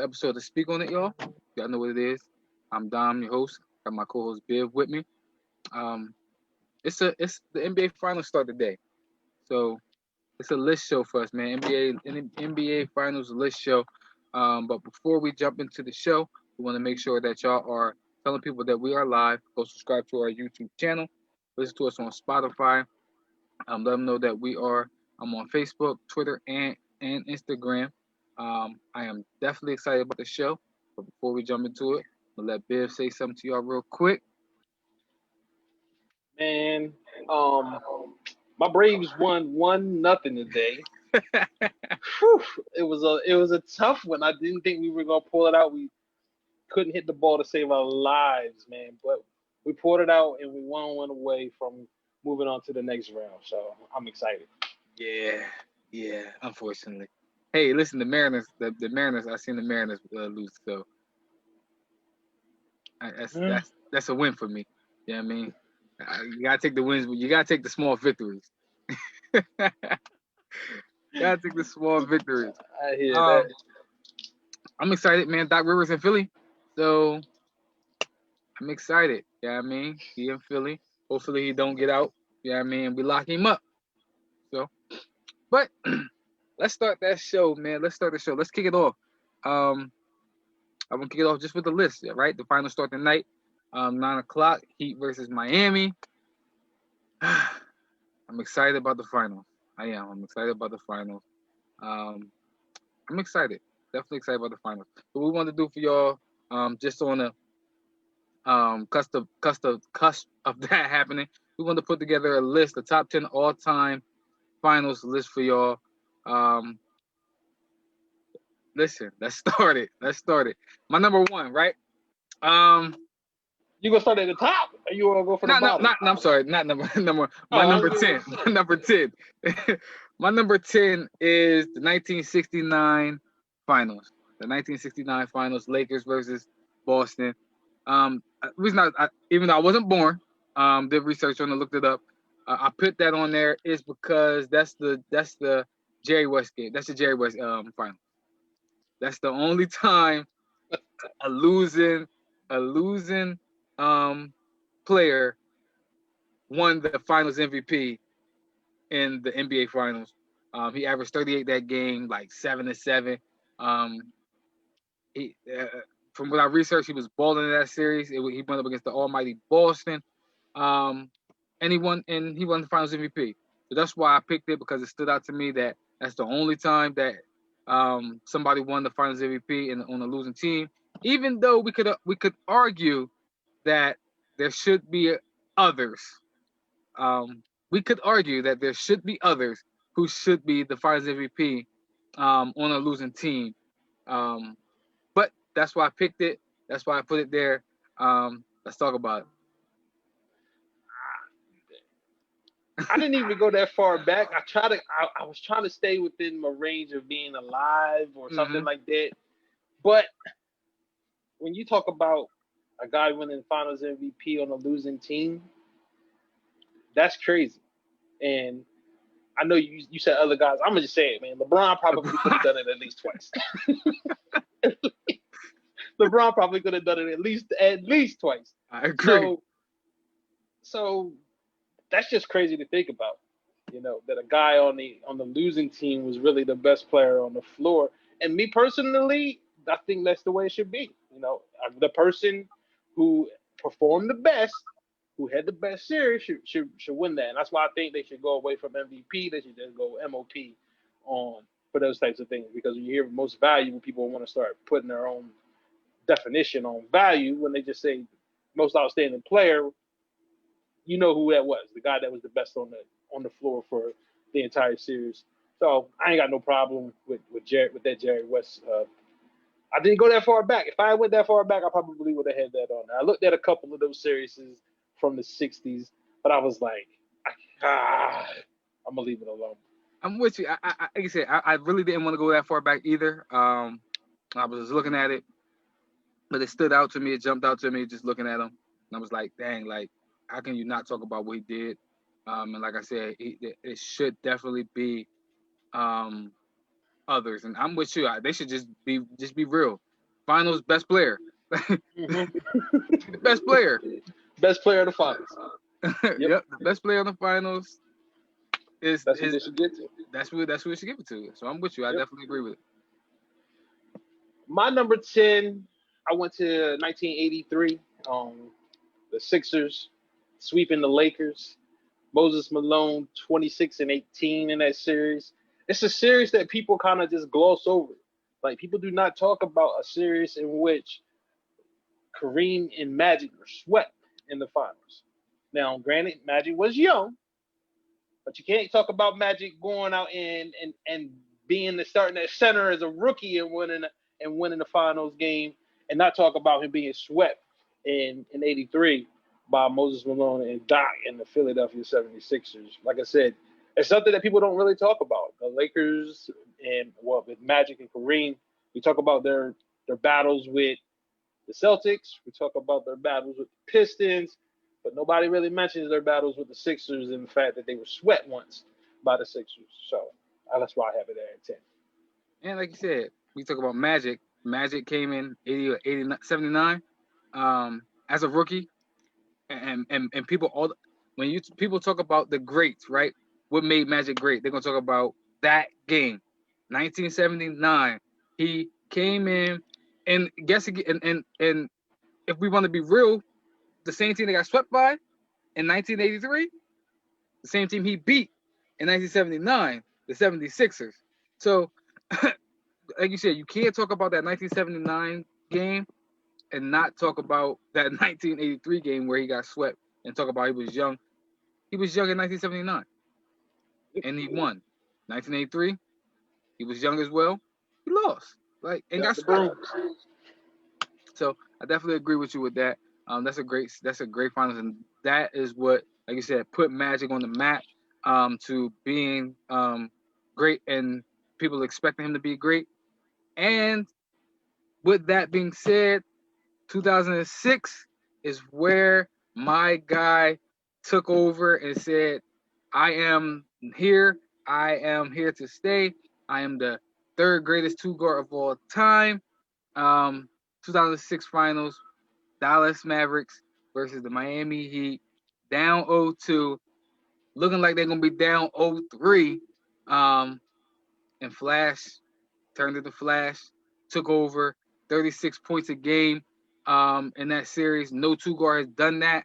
episode to speak on it, y'all. Y'all know what it is. I'm Dom, your host. Got my co-host Biv with me. Um, it's the NBA Finals start today, so it's a list show for us, man. NBA Finals list show. But before we jump into the show, we want to make sure that y'all are telling people that we are live. Go subscribe to our YouTube channel. Listen to us on Spotify. Let them know that we are. I'm on Facebook, Twitter, and Instagram. I am definitely excited about the show. But before we jump into it, I'll let Biv say something to y'all real quick. Man, um, my Braves won 1-0 today. Whew, it was a tough one. I didn't think we were gonna pull it out. We couldn't hit the ball to save our lives, man. But we pulled it out and we won one away from moving on to the next round. So I'm excited. Yeah, yeah. Unfortunately, hey, listen, the Mariners. I seen the Mariners lose, so Mm. that's a win for me. You know what I mean? You gotta take the wins, but you gotta take the small victories. Gotta take the small victories. I hear Um, that. I'm excited, man. Doc Rivers in Philly, so I'm excited. Yeah, I mean, he in Philly. Hopefully, he don't get out. Yeah, I mean, we lock him up. So, but let's start that show, man. Let's start the show. Let's kick it off. Um, I'm gonna kick it off just with the list, yeah, right? The final start tonight, 9 o'clock. Heat versus Miami. I'm excited about the finals. I am. I'm excited about the finals. Um, I'm excited. Definitely excited about the finals. What we want to do for y'all, just on a cusp of that happening, we want to put together a list, the top 10 all time finals list for y'all. Um, listen, let's start it. Let's start it. My number one, right? Um, You gonna start at the top, or you wanna go for the not, not, bottom? not. No, I'm sorry, not number number. My Oh, I number was gonna 10. My say. number 10. My number 10 is the 1969 finals. The 1969 finals, Lakers versus Boston. Reason even though I wasn't born, did research on it, looked it up. I put that on there is because that's the Jerry West game. That's the Jerry West final. That's the only time a losing a losing um player won the Finals MVP in the NBA Finals. He averaged 38 that game, like 7-7. Um, he, from what I researched, he was balling in that series. He went up against the almighty Boston, um, and he won the Finals MVP. So that's why I picked it because it stood out to me that that's the only time that somebody won the Finals MVP on a losing team. Even though we could argue that there should be others. We could argue that there should be others who should be the Finals MVP on a losing team. Um, but that's why I picked it. That's why I put it there. Let's talk about it. I didn't even go that far back. I was trying to stay within my range of being alive or something Hmm. like that. But when you talk about a guy winning Finals MVP on a losing team, that's crazy. And I know you said other guys. I'm gonna just say it, man. LeBron probably could have done it at least twice. LeBron probably could have done it at least twice. I agree. So so that's just crazy to think about. That a guy on the losing team was really the best player on the floor. And me personally, I think that's the way it should be. The person who performed the best, who had the best series, should win that. And that's why I think they should go away from MVP. They should just go MOP on for those types of things. Because when you hear most valuable, people want to start putting their own definition on value when they just say most outstanding player. You know who that was, the guy that was the best on the floor for the entire series. So I ain't got no problem with that Jerry West. I didn't go that far back. If I went that far back, I probably would have had that on there. I looked at a couple of those series from the '60s, but I was like, ah, I'm gonna leave it alone. I'm with you. Like I said, I really didn't want to go that far back either. I was just looking at it, but it stood out to me. It jumped out to me just looking at him, and I was like, dang, like how can you not talk about what he did? And like I said, it should definitely be um, others. And I'm with you. They should just be real. Finals best player. Mm-hmm. The best player. Best player of the finals. Yep, the best player in the finals That's what they should get to. that's who we should give it to. So I'm with you. I Yep. definitely agree with it. My number 10, I went to 1983. The Sixers sweeping the Lakers. Moses Malone 26 and 18 in that series. It's a series that people kind of just gloss over. Like people do not talk about a series in which Kareem and Magic were swept in the finals. Now, granted, Magic was young, but you can't talk about Magic going out and being the starting at center as a rookie and winning the finals game, and not talk about him being swept in '83 by Moses Malone and Doc and the Philadelphia 76ers. Like I said, it's something that people don't really talk about. The Lakers and with Magic and Kareem, we talk about their battles with the Celtics. We talk about their battles with the Pistons, but nobody really mentions their battles with the Sixers and the fact that they were swept once by the Sixers. So that's why I have it there at 10. And like you said, we talk about Magic. Magic came in 80 or 89, 79 as a rookie. And people when people talk about the greats, right? What made Magic great? They're gonna talk about that game, 1979. He came in and guess again, and if we want to be real, the same team they got swept by in 1983, the same team he beat in 1979, the 76ers. So, like you said, you can't talk about that 1979 game and not talk about that 1983 game where he got swept and talk about he was young. He was young in 1979 and he won. 1983, he was young as well. He lost, like, and got swept. So I definitely agree with you with that. That's a great finals, and that is what, like you said, put Magic on the map to being great and people expecting him to be great. And with that being said, 2006 is where my guy took over and said, I am here. I am here to stay. I am the third greatest two guard of all time. 2006 finals, Dallas Mavericks versus the Miami Heat, down 0-2, looking like they're going to be down 0-3. And Flash turned into Flash, took over 36 points a game in that series. No two guard has done that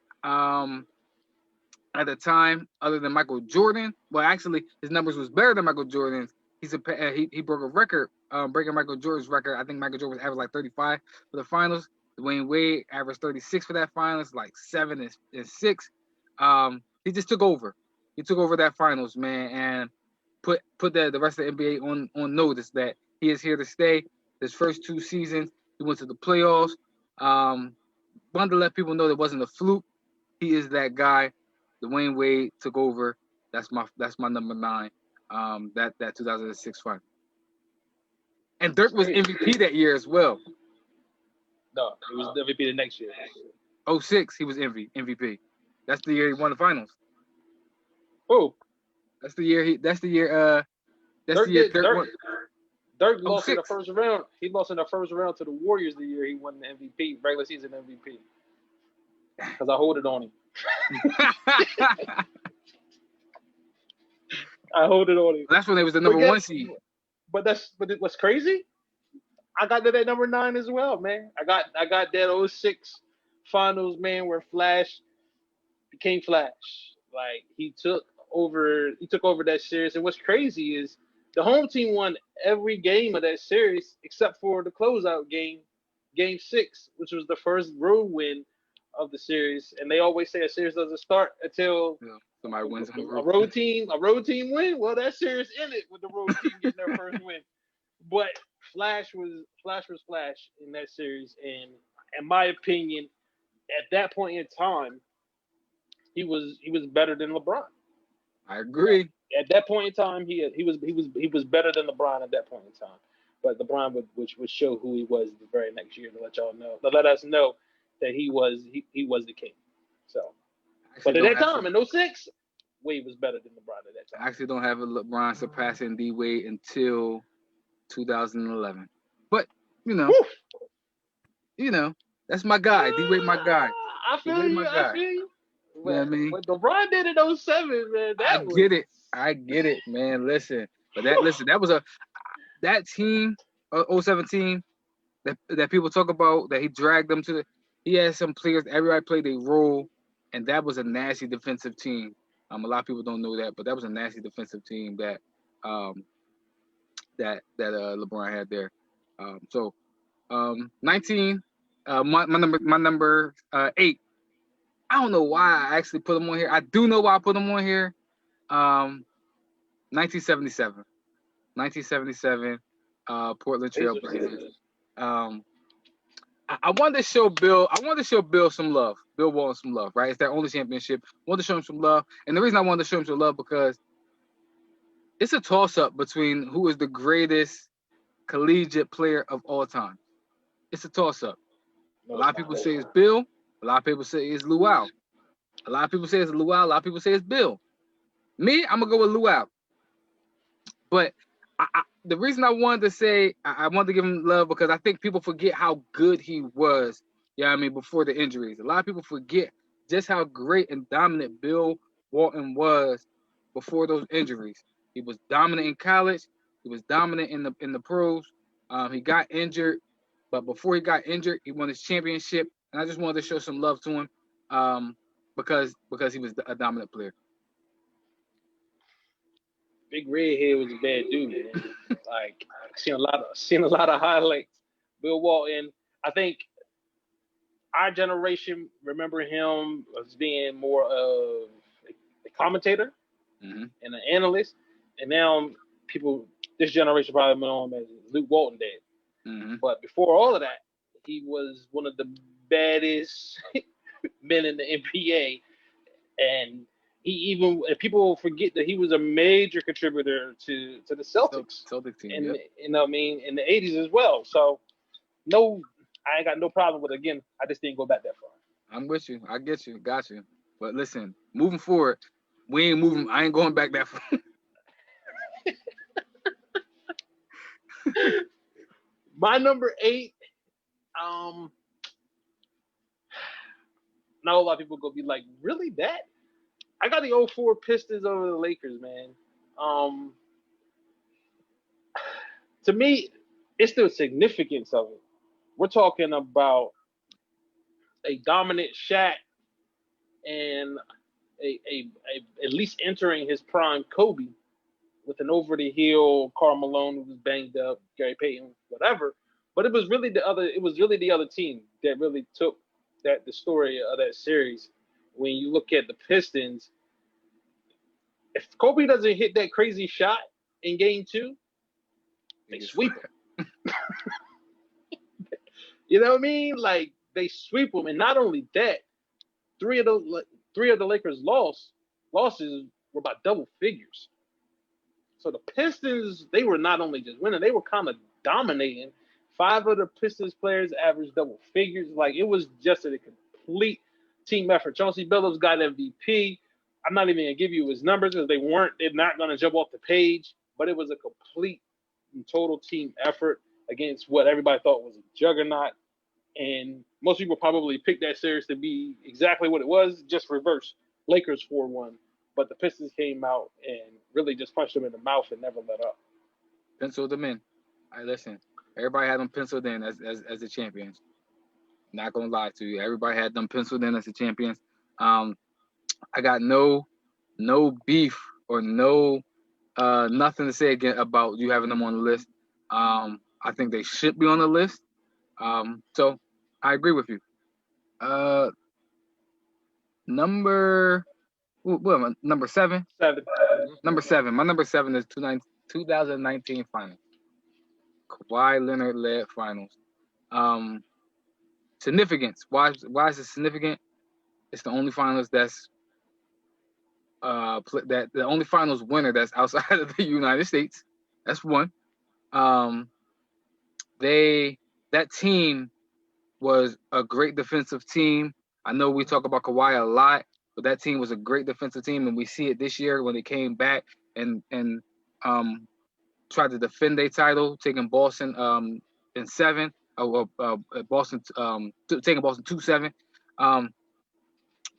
at the time, other than Michael Jordan. Well, actually, his numbers was better than Michael Jordan's. He broke a record, breaking Michael Jordan's record. I think Michael Jordan was averaged like 35 for the finals. Dwayne Wade averaged 36 for that finals, like 7 and 6. He just took over. He took over that finals, man, and put the rest of the NBA on notice that he is here to stay. His first 2 seasons, he went to the playoffs. Wanted to let people know that wasn't a fluke. He is that guy. Dwayne Wade took over. That's my number 9. That 2006 final. And Dirk was MVP that year as well. No, he was MVP the next year. 06, he was MVP. That's the year he won the finals. Oh, that's the year Dirk lost in the first round. He lost in the first round to the Warriors the year he won the MVP, regular season MVP. Because I hold it on him. I hold it on him. That's when they was the number 1 seed. But what's crazy? I got to that number 9 as well, man. I got that 06 finals, man, where Flash became Flash. Like he took over that series. And what's crazy is the home team won every game of that series except for the closeout game, Game 6, which was the first road win of the series. And they always say a series doesn't start until somebody wins a road team win. Well, that series ended with the road team getting their first win. But Flash was Flash in that series, and in my opinion, at that point in time, he was better than LeBron. I agree. At that point in time, he was better than LeBron at that point in time. But LeBron would show who he was the very next year to let us know that he was the king. So, but at that time in 06, Wade was better than LeBron at that time. I actually don't have a LeBron surpassing D Wade until 2011. But that's my guy. D-Wade, my guy. I feel D-Wade, my you. I guy. feel you. You know what I mean? What LeBron did in 07, man, I that was. get it. I get it, man. Listen, but that was that team, 017, that people talk about, that he dragged them to. He had some players. Everybody played a role, and that was a nasty defensive team. A lot of people don't know that, but that was a nasty defensive team um, LeBron had there. 19, my number 8. I don't know why I actually put him on here. I do know why I put him on here. 1977, Portland Trail Blazers. I wanted to show Bill. I wanted to show Bill some love. Bill Walton some love, right? It's their only championship. I wanted to show him some love, and the reason I wanted to show him some love because it's a toss-up between who is the greatest collegiate player of all time. It's a toss-up. A lot of people say it's Bill. A lot of people say it's Luau. A lot of people say it's Luau. A lot of people say it's Bill. Me, I'm gonna go with Luau. But the reason I wanted to say I wanted to give him love because I think people forget how good he was. Yeah, I mean, before the injuries, a lot of people forget just how great and dominant Bill Walton was before those injuries. He was dominant in college. He was dominant in the pros. He got injured, but before he got injured, he won his championship. And I just wanted to show some love to him because he was a dominant player. Big Redhead was a bad dude, man. Like seen a lot of highlights. Bill Walton. I think our generation remember him as being more of a commentator and an analyst, and now this generation probably know him as Luke Walton did. But before all of that, he was one of the baddest men in the NBA, and people forget that he was a major contributor to the Celtics team, in in the 80s as well. So no, I ain't got no problem with it. Again, I just didn't go back that far. I'm with you. I get you. Got you. But listen, moving forward, we ain't moving. I ain't going back that far. My number 8, not a lot of people gonna be like, really that? I got the 04 Pistons over the Lakers, man. To me, it's the significance of it. We're talking about a dominant Shaq and a at least entering his prime Kobe with an over the hill Karl Malone who was banged up, Gary Payton, whatever. But it was really the other team that really took the story of that series. When you look at the Pistons, if Kobe doesn't hit that crazy shot in Game 2, they sweep him. You know what I mean? Like they sweep him, and not only that, three of the Lakers' losses were by double figures. So the Pistons, they were not only just winning, they were kind of dominating. 5 of the Pistons players averaged double figures. Like it was just a complete team effort. Chauncey Billups got MVP. I'm not even gonna give you his numbers because they're not gonna jump off the page, but it was a complete and total team effort against what everybody thought was a juggernaut. And most people probably picked that series to be exactly what it was, just reverse. Lakers 4-1. But the Pistons came out and really just punched them in the mouth and never let up. Penciled them in. Listen, everybody had them penciled in as the champions. Not gonna lie to you, everybody had them penciled in as the champions. I got no beef or nothing to say again about you having them on the list. I think they should be on the list. So I agree with you. Number 7. 7. Number 7. My number 7 is 2019 finals. Kawhi Leonard led finals. Significance. Why is it significant? It's the only finals that's the only finals winner that's outside of the United States. That's one. That team was a great defensive team. I know we talk about Kawhi a lot, but that team was a great defensive team, and we see it this year when they came back and tried to defend their title, taking Boston in 7. Boston, taking Boston 2-7. Um,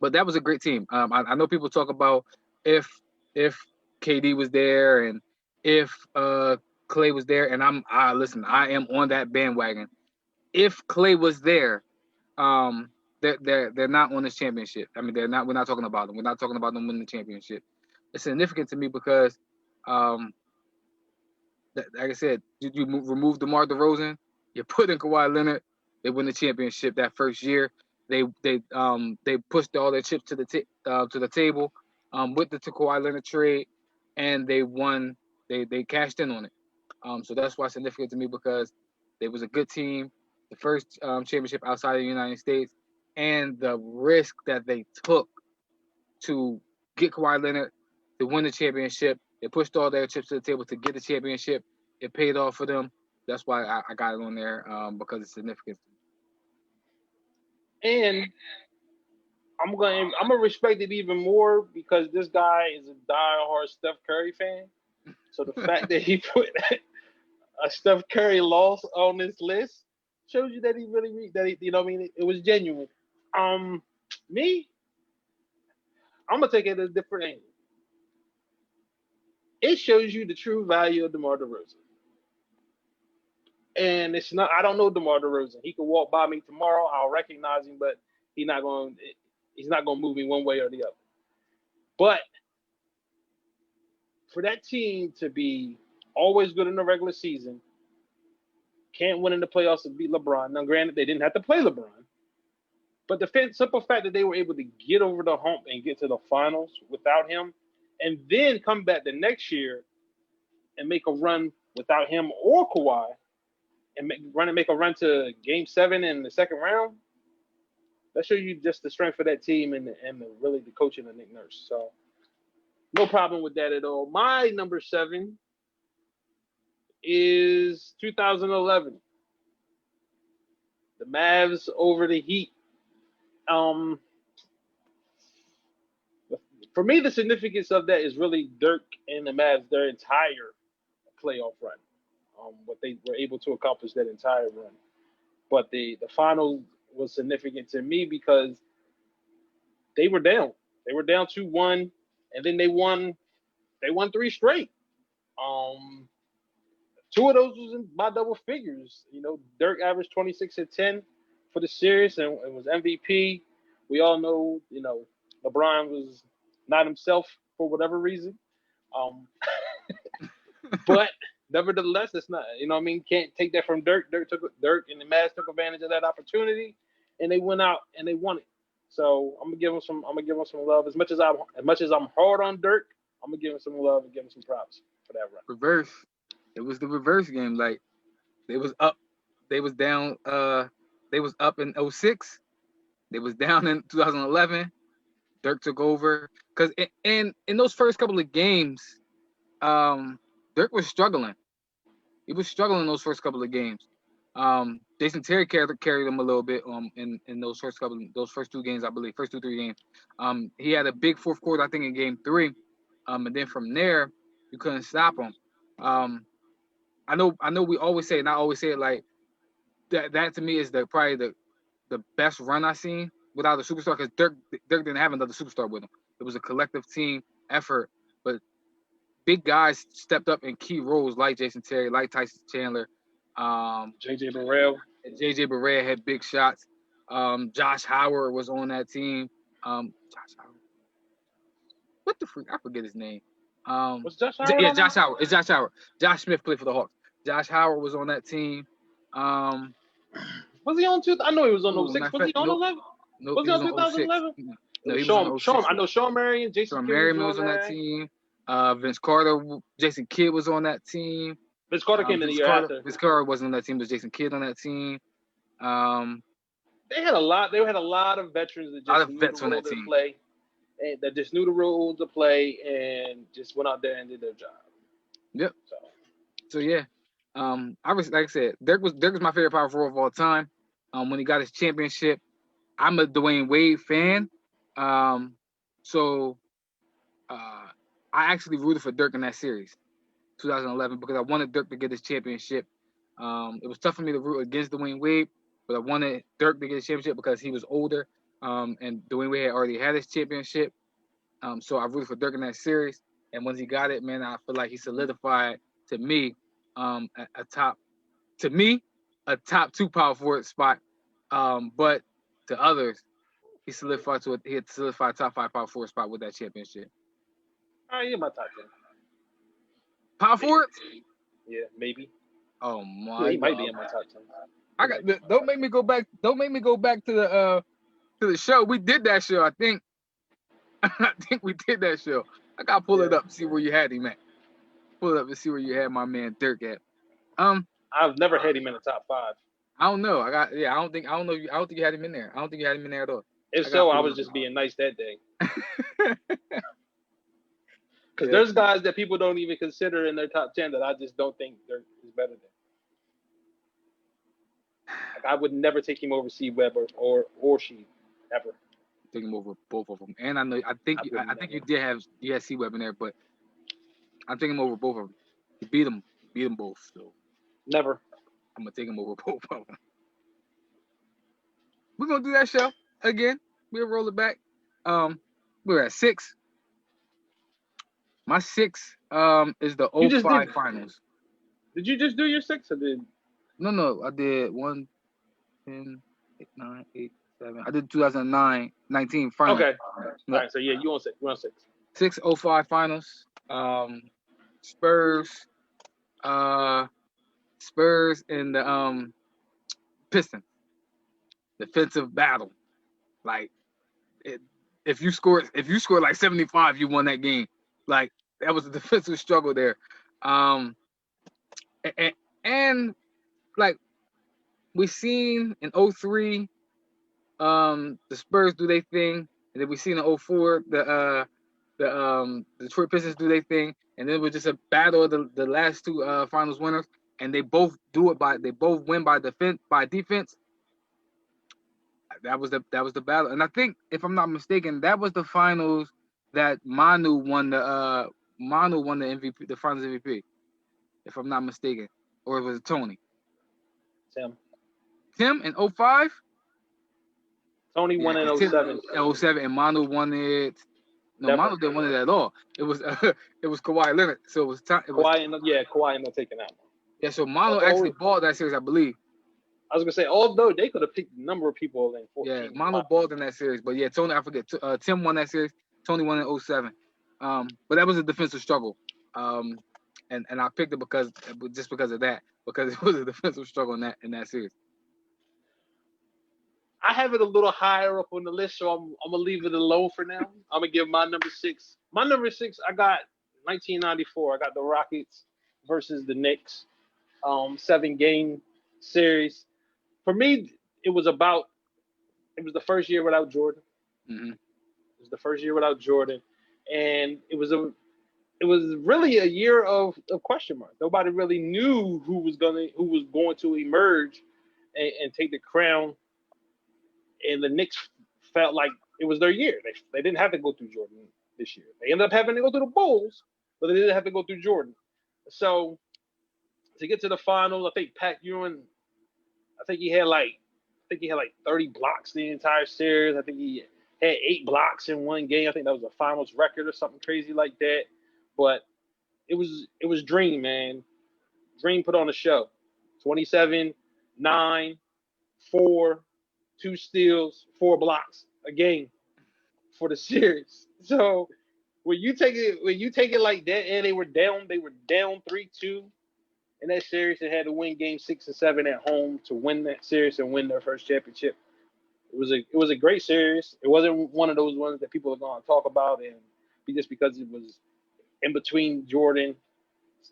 but that was a great team. I know people talk about if if KD was there and if Clay was there, and listen, I am on that bandwagon. If Clay was there, um, they're not on this championship. I mean, they're not. We're not talking about them. We're not talking about them winning the championship. It's significant to me because, like I said, you remove DeMar DeRozan, you put in Kawhi Leonard, they win the championship that first year. They pushed all their chips to the table, with the Kawhi Leonard trade, and they won. They cashed in on it. So that's why it's significant to me because they was a good team, the first championship outside of the United States, and the risk that they took to get Kawhi Leonard to win the championship. They pushed all their chips to the table to get the championship. It paid off for them. That's why I got it on there, because it's significant. And I'm gonna respect it even more because this guy is a diehard Steph Curry fan. So the fact that he put a Steph Curry loss on this list shows you that he really that he, you know what I mean, it was genuine. Um, Me, I'm gonna take it a different angle. It shows you the true value of DeMar DeRozan. And it's not. I don't know DeMar DeRozan. He could walk by me tomorrow. I'll recognize him, but he's not going. He's not going to move me one way or the other. But for that team to be always good in the regular season, can't win in the playoffs and beat LeBron. Now, granted, they didn't have to play LeBron, but the simple fact that they were able to get over the hump and get to the finals without him, and then come back the next year and make a run without him or Kawhi, and make a run to Game 7 in the second round, that shows you just the strength of that team and really the coaching of Nick Nurse. So no problem with that at all. My number 7 is 2011. The Mavs over the Heat. For me, the significance of that is really Dirk and the Mavs, their entire playoff run. What they were able to accomplish that entire run. But the final was significant to me because they were down. They were down 2-1, and then they won 3 straight. Two of those was by double figures. You know, Dirk averaged 26 and 10 for the series and was MVP. We all know, you know, LeBron was not himself for whatever reason. But nevertheless, it's not, you know what I mean? Can't take that from Dirk. Dirk and the Mavs took advantage of that opportunity, and they went out and they won it. So I'm gonna give him some love. As much as I'm hard on Dirk, I'm gonna give him some love and give him some props for that run. Reverse. It was the reverse game. Like they was up, they was down. They was up in 06. They was down in 2011. Dirk took over because in those first couple of games, Dirk was struggling. He was struggling in those first couple of games. Jason Terry carried him a little bit in those first 2 games, I believe, first 2-3 games. He had a big fourth quarter, I think, in game 3. And then from there, you couldn't stop him. I know we always say, and I always say it like that to me is probably the best run I've seen without a superstar, because Dirk didn't have another superstar with him. It was a collective team effort, but big guys stepped up in key roles like Jason Terry, like Tyson Chandler. JJ Barea had big shots. Josh Howard was on that team. Josh Howard. What the freak? I forget his name. Was Josh Howard? Yeah, Josh Howard. It's Josh Howard. Josh Smith played for the Hawks. Josh Howard was on that team. Was he on 2? I know he was on 06. Was he on 11? No, was he on 2011? No, he was on 06. I know Sean Marion, Jason Kidd was on that team. Vince Carter, Jason Kidd was on that team. Vince Carter came in the year after. Vince Carter wasn't on that team, but Jason Kidd on that team. They had a lot. They had a lot of veterans that just knew the role to play, and that just knew the role to play, and just went out there and did their job. Yep. So yeah, like I said, Dirk was my favorite power forward of all time. When he got his championship, I'm a Dwayne Wade fan. So I actually rooted for Dirk in that series, 2011, because I wanted Dirk to get his championship. It was tough for me to root against Dwayne Wade, but I wanted Dirk to get a championship because he was older, and Dwayne Wade had already had his championship. So I rooted for Dirk in that series, and once he got it, man, I feel like he solidified to me, a top to me a top two power forward spot. But to others, he had solidified top five power forward spot with that championship. All right, you're my top 10. Power Maybe. forwards? Yeah, maybe. Oh Yeah, my he might be god! in my top 10. I got. Don't make me go back. Don't make me go back to the show. We did that show. I think. I think we did that show. I gotta pull it Yeah. up, see where you had him at. Pull it up and see where you had my man Dirk at. I've never had him in the top 5. I don't know. I don't think. I don't know. I don't think you had him in there. I don't think you had him in there at all. If I so, gotta I pull was it just up. being nice that day. Because Yeah. there's guys that people don't even consider in their top 10 that I just don't think is better than. Like, I would never take him over C Web or she ever. Take him over both of them. And I know. I think. I would I think you never. did have. You had C Web in there, but I'm taking him over both of them. You beat them. Beat them both. So Never. I'm gonna take him over both of them. We're gonna do that show again. We'll roll it back. We're at 6. My 6 is the You just 05 did. finals. Did you just do your 6 or did? No, I did 1, 10, 8, 9, 8, 7. I did 2009, 19 finals. Okay. No, All right. So yeah, you on 6. You're on 6. 605 finals. Spurs, uh, Spurs and the Pistons. Defensive battle. Like it, if you scored like 75, you won that game. Like that was a defensive struggle there. Um, and like we seen in 03, the Spurs do their thing, and then we seen in 04 the Detroit Pistons do their thing, and then it was just a battle of the last two finals winners, and they both win by defense. That was the battle, and I think if I'm not mistaken, that was the finals that Manu won the MVP, the finals MVP, if I'm not mistaken, or it was Tony. Tim. Tim in 05? Tony Yeah, won in 'cause 07. in 07, and Manu won it. No, Never. Manu didn't win it at all. It was it was Kawhi Leonard. So it was time. It was Kawhi ended up taking that one. yeah. So Manu Although, actually balled that series, I believe. I was gonna say, although they could have picked a number of people in 14. Yeah, Manu balled in that series, but yeah, Tony. I forget. Tim won that series. Tony won in 07. But that was a defensive struggle. And I picked it because of that, because it was a defensive struggle in that series. I have it a little higher up on the list, so I'm gonna leave it alone for now. I'm gonna give my number 6. My number 6, I got 1994. I got the Rockets versus the Knicks, 7-game series. For me, it was the first year without Jordan. Mm-hmm. It was the first year without Jordan, and it was really a year of question marks. Nobody really knew who was going to emerge and take the crown. And the Knicks felt like it was their year. They didn't have to go through Jordan this year. They ended up having to go through the Bulls, but they didn't have to go through Jordan. So to get to the finals, I think Pat Ewing, he had like 30 blocks the entire series. I think he had 8 blocks in one game. I think that was a finals record or something crazy like that. But it was Dream, man. Dream put on a show. 27, 9, 4, 2 steals, 4 blocks a game for the series. So when you take it like that, and they were down 3-2 in that series, and had to win game 6 and 7 at home to win that series and win their first championship. It was a great series. It wasn't one of those ones that people are going to talk about and just because it was in between Jordan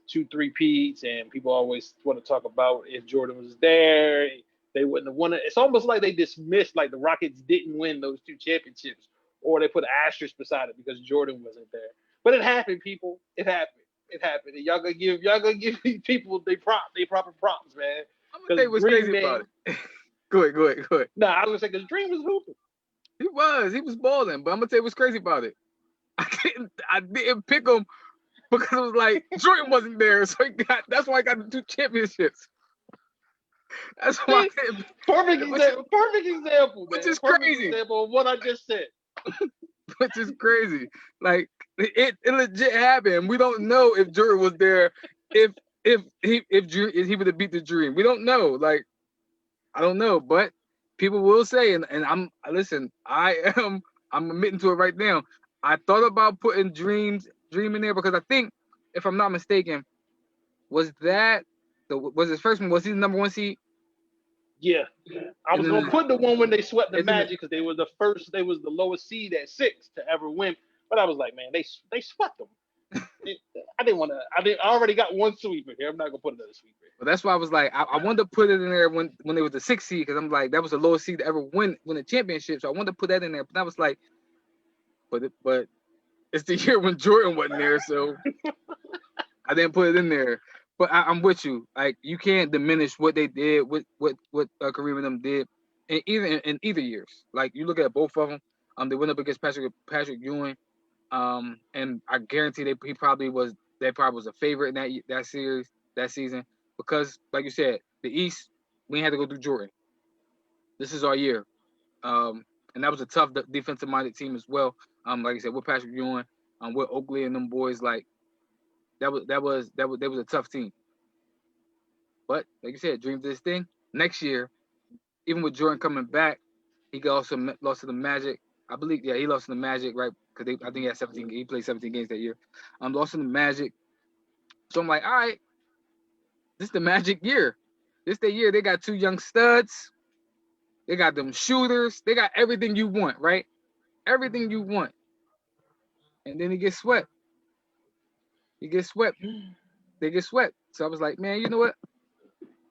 2 3-peats, and people always want to talk about if Jordan was there, they wouldn't have won it. It's almost like they dismissed like the Rockets didn't win those 2 championships, or they put an asterisk beside it because Jordan wasn't there. But it happened, people. It happened. It happened. And y'all gonna give people they proper props, man. I'm gonna tell you what's crazy about it. Go ahead. Nah, I was gonna say because Dream was hooping. He was balling, but I'm gonna tell you what's crazy about it. I didn't pick him because it was like Jordan wasn't there, so that's why I got the 2 championships. That's why. Perfect example, Which man. is Perfect crazy. example of what I just said. Which is crazy. Like it legit happened. We don't know if Jordan was there, if if he would have beat the dream. We don't know. Like I don't know, but people will say, and I'm admitting to it right now. I thought about putting Dream in there because I think, if I'm not mistaken, was his first one? Was he the number one seed? Yeah, I And was then gonna put the one when they swept the isn't it? Magic because they were the first. They was the lowest seed at 6 to ever win. But I was like, man, they swept them. I didn't want to. I already got one sweeper here. I'm not gonna put another sweeper. But that's why I was like, I wanted to put it in there when they was the sixth seed because I'm like that was the lowest seed to ever win the championship. So I wanted to put that in there. But I was like, but it's the year when Jordan wasn't there, so I didn't put it in there. But I'm with you. Like you can't diminish what they did, what Kareem and them did, in either years. Like you look at both of them. They went up against Patrick Ewing. And I guarantee he probably was a favorite in that series that season because, like you said, the East we had to go through Jordan. This is our year. And that was a tough defensive minded team as well. Like I said, with Patrick Ewing, with Oakley and them boys, like that was a tough team. But like you said, Dream did this thing. Next year, even with Jordan coming back, he also lost to the Magic. I believe, yeah, he lost to the Magic, right? Because I think he had 17. He played 17 games that year. Lost to the Magic. So I'm like, all right, this is the Magic year. This the year they got two young studs. They got them shooters. They got everything you want, right? Everything you want. And then he gets swept. He gets swept. They get swept. So I was like, man, you know what?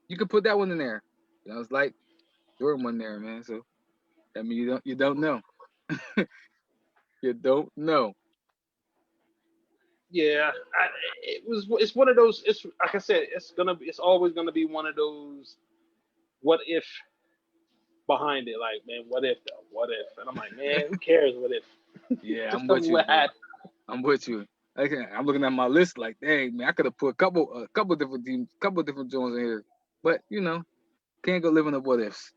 You could put that one in there. And I was like, Jordan one there, man. So I mean, you don't know. You don't know. Yeah, it's one of those. It's like I said. It's always gonna be one of those. What if behind it? Like, man, what if though? What if? And I'm like, man, who cares? What if? Yeah, Just I'm tell with me you, what bro. happened. I'm with you. I'm looking at my list like, dang, man, I could have put a couple different teams, couple different Jones in here. But can't go live in the what ifs.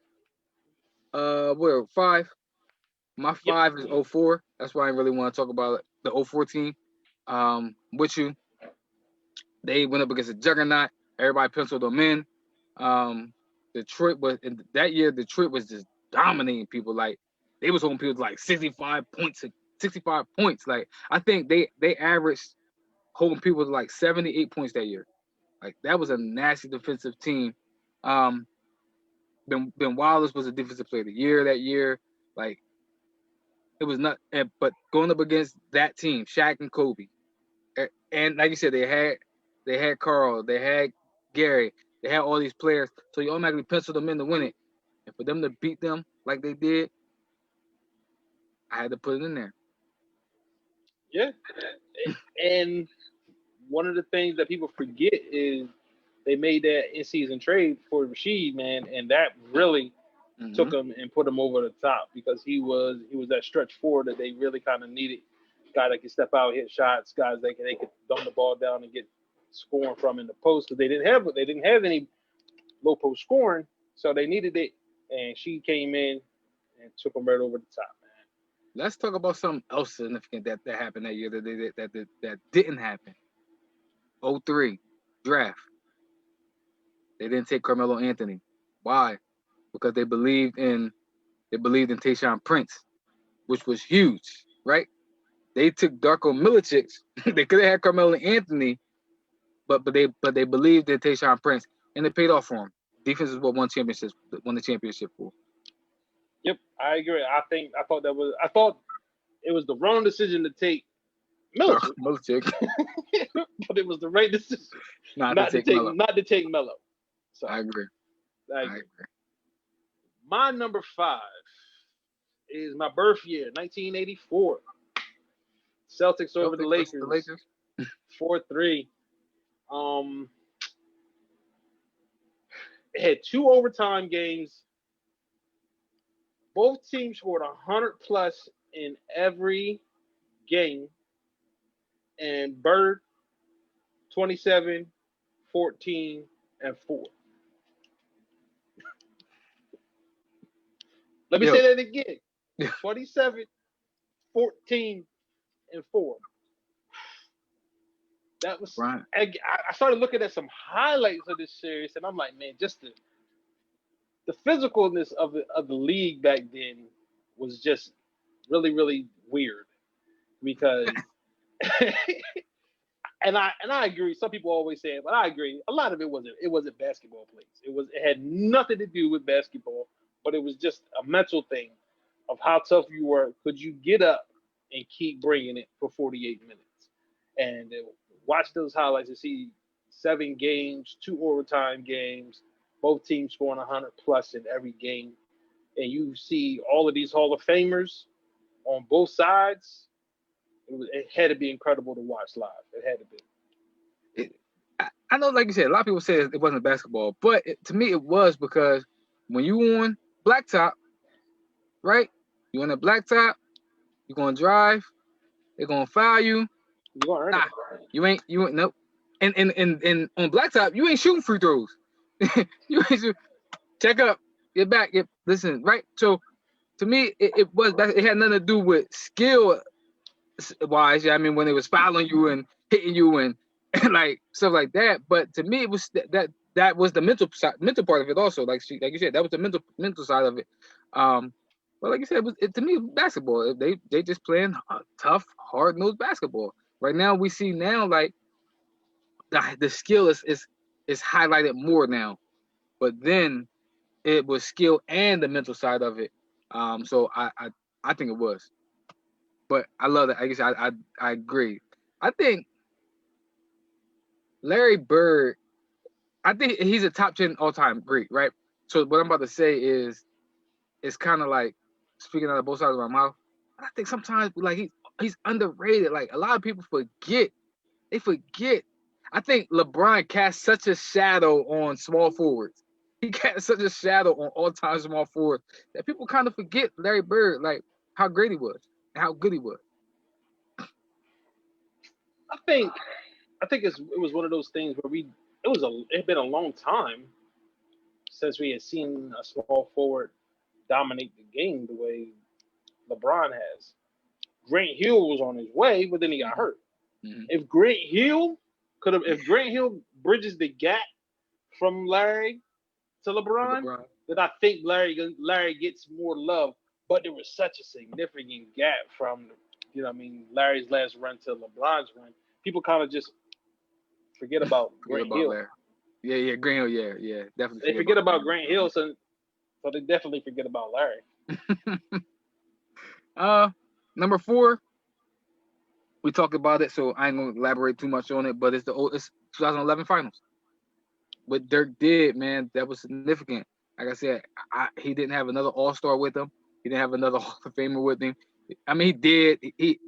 Where 5? My Yep. 5 is '04. That's why I really want to talk about the '04 team. With you, they went up against a juggernaut. Everybody penciled them in. Detroit was in that year. Detroit was just dominating people. Like they was holding people to like 65 points, 65 points. Like I think they averaged holding people to like 78 points that year. Like that was a nasty defensive team. Um, Ben Wallace was a defensive player of the year that year. Like it was not, but going up against that team, Shaq and Kobe, and like you said, they had Carl, they had Gary, they had all these players, so you automatically pencil them in to win it. And for them to beat them like they did, I had to put it in there. Yeah. And one of the things that people forget is they made that in-season trade for Rashid, man, and that really took him and put him over the top because he was that stretch forward that they really kind of needed. Guy that could step out, hit shots, guys they could dump the ball down and get scoring from in the post because they didn't have any low post scoring, so they needed it. And she came in and took them right over the top, man. Let's talk about something else significant that happened that year that didn't happen. '03 draft. They didn't take Carmelo Anthony. Why? Because they believed in Tayshaun Prince, which was huge, right? They took Darko Milicic. They could have had Carmelo Anthony, but they believed in Tayshaun Prince, and it paid off for him. Defense is what won the championship for. Yep, I agree. I thought it was the wrong decision to take Darko Milicic, Milicic, but it was the right decision not to take Melo. not to take Melo. So I agree. I agree. My number 5 is my birth year, 1984. Celtics over the Lakers. 4-3. It had 2 overtime games. Both teams scored 100 plus in every game. And Bird 27, 14, and 4. Let me Yo. say that again. 27, 14, and 4. That was. Right. I started looking at some highlights of this series, and I'm like, man, just the physicalness of the league back then was just really really weird because. And I agree. Some people always say it, but I agree. A lot of it wasn't basketball plays. It had nothing to do with basketball, but it was just a mental thing of how tough you were. Could you get up and keep bringing it for 48 minutes? And watch those highlights and see 7 games, 2 overtime games, both teams scoring 100 plus in every game, and you see all of these Hall of Famers on both sides. It had to be incredible to watch live. It had to be. I know, like you said, a lot of people say it wasn't basketball, but to me it was because when you on blacktop, right? You on the blacktop, you're gonna drive, they're gonna foul you. You gonna earn it. You ain't nope. And on blacktop, you ain't shooting free throws. You ain't check up, get back, listen, right? So to me, it had nothing to do with skill wise. I mean, when they was fouling you and hitting you and like stuff like that. But to me, it was that was the mental part of it also. Like you said, that was the mental side of it. But like you said, to me, it was basketball. They just playing tough, hard nosed basketball. Right now, we see now like the skill is highlighted more now. But then it was skill and the mental side of it. So I think it was. But I love that. I guess I agree. I think Larry Bird, I think he's a top 10 all-time great, right? So what I'm about to say is it's kind of like speaking out of both sides of my mouth. I think sometimes like he's underrated. Like a lot of people forget. They forget. I think LeBron cast such a shadow on small forwards. He cast such a shadow on all-time small forwards that people kind of forget Larry Bird, like how great he was and how good he was. I think it was one of those things where it had been a long time since we had seen a small forward dominate the game the way LeBron has. Grant Hill was on his way, but then he got hurt. Mm-hmm. If Grant Hill bridges the gap from Larry to LeBron, then I think Larry gets more love. But there was such a significant gap from, Larry's last run to LeBron's run. People kind of just forget about Grant Hill. Larry. Yeah, Grant Hill, yeah, definitely. They forget about Grant Hill, so they definitely forget about Larry. Number 4, we talked about it, so I ain't gonna elaborate too much on it. But it's 2011 finals. What Dirk did, man, that was significant. Like I said, he didn't have another All-Star with him. He didn't have another Hall of Famer with him. I mean, he did,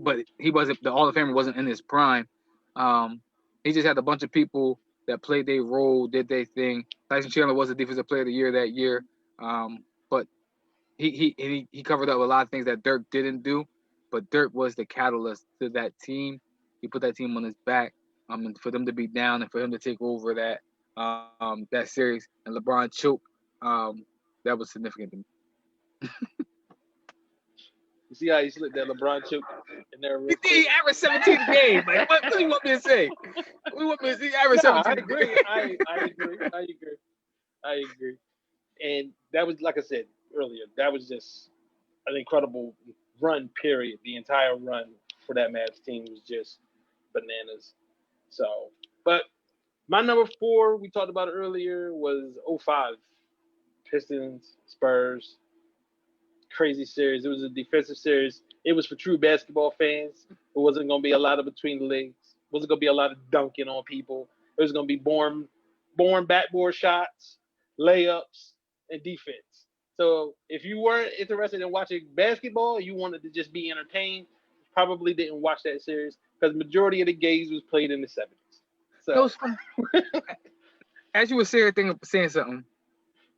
but he wasn't. The Hall of Famer wasn't in his prime. He just had a bunch of people that played their role, did their thing. Tyson Chandler was the Defensive Player of the Year that year, but he covered up a lot of things that Dirk didn't do. But Dirk was the catalyst to that team. He put that team on his back, and for them to be down and for him to take over that series. And LeBron choked. That was significant to me. You see how he slipped that LeBron choke in there? He averaged 17 a game. Like, what do you want me to say? He averaged 17 I agree. I agree. And that was, like I said earlier, that was just an incredible run, period. The entire run for that Mavs team was just bananas. So, but my number 4, we talked about it earlier, was 05. Pistons, Spurs. Crazy series. It was a defensive series. It was for true basketball fans. It wasn't going to be a lot of between the legs. It wasn't going to be a lot of dunking on people. It was going to be born backboard shots, layups, and defense. So if you weren't interested in watching basketball, you wanted to just be entertained, probably didn't watch that series because the majority of the games was played in the 70s. So, as you were saying something,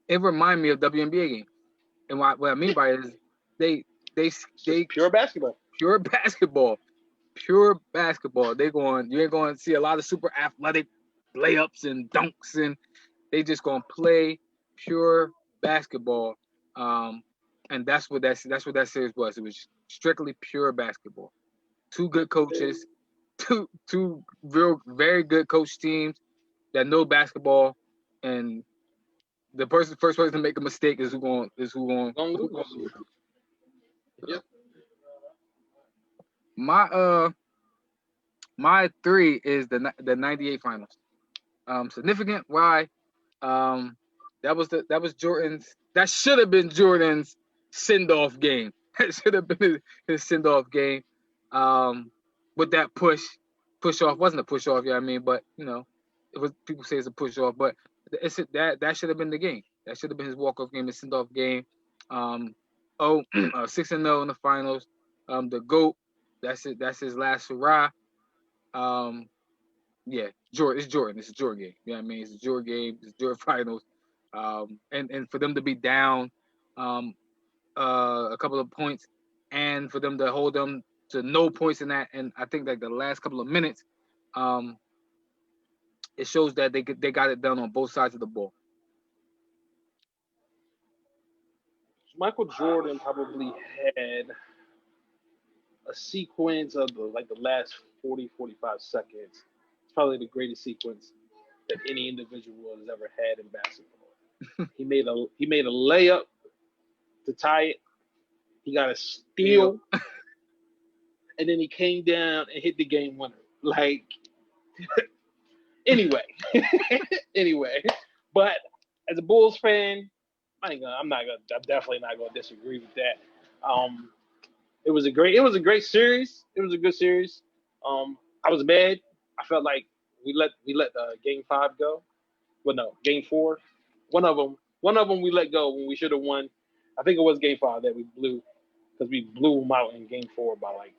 it reminded me of WNBA games. And what I mean by it is they pure basketball. Pure basketball. You ain't going to see a lot of super athletic layups and dunks, and they just going to play pure basketball. And that's what that series was. It was strictly pure basketball. Two good coaches, two very good coach teams that know basketball, and the first person to make a mistake is who going Gonna lose. Yep. My 3 is the 98 finals. Significant. Why? That was Jordan's. That should have been Jordan's send off game. That should have been his send off game. With that push off, wasn't a push off. Yeah, I mean, but it was. People say it's a push off, but that should have been the game. That should have been his walk off game, his send off game. 6-0 in the finals. The GOAT. That's it. That's his last hurrah. Yeah, Jordan. It's Jordan. It's a Jordan game. You know what I mean? It's a Jordan game. It's Jordan finals. And for them to be down a couple of points, and for them to hold them to no points in that, and I think like the last couple of minutes, it shows that they got it done on both sides of the ball. Michael Jordan probably had a sequence of the last 40, 45 seconds. It's probably the greatest sequence that any individual has ever had in basketball. He made a layup to tie it. He got a steal, and then he came down and hit the game winner. Like, anyway, but as a Bulls fan, I'm definitely not gonna disagree with that. It was a great series. It was a good series. I was mad. I felt like we let Game 5 go. Well, no, Game 4. One of them we let go when we should have won. I think it was Game 5 that we blew, because we blew them out in Game 4 by like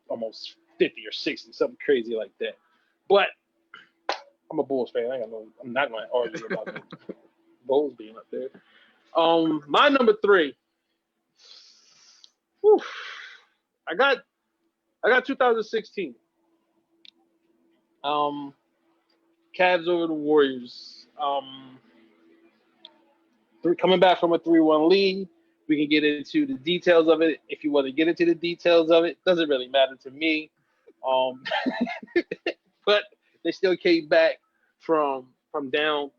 almost 50 or 60, something crazy like that. But I'm a Bulls fan. I'm not going to argue about the Bulls being up there. My number 3. Whew, I got 2016. Cavs over the Warriors. Coming back from a 3-1 lead. We can get into the details of it. If you want to get into the details of it, doesn't really matter to me. But they still came back from down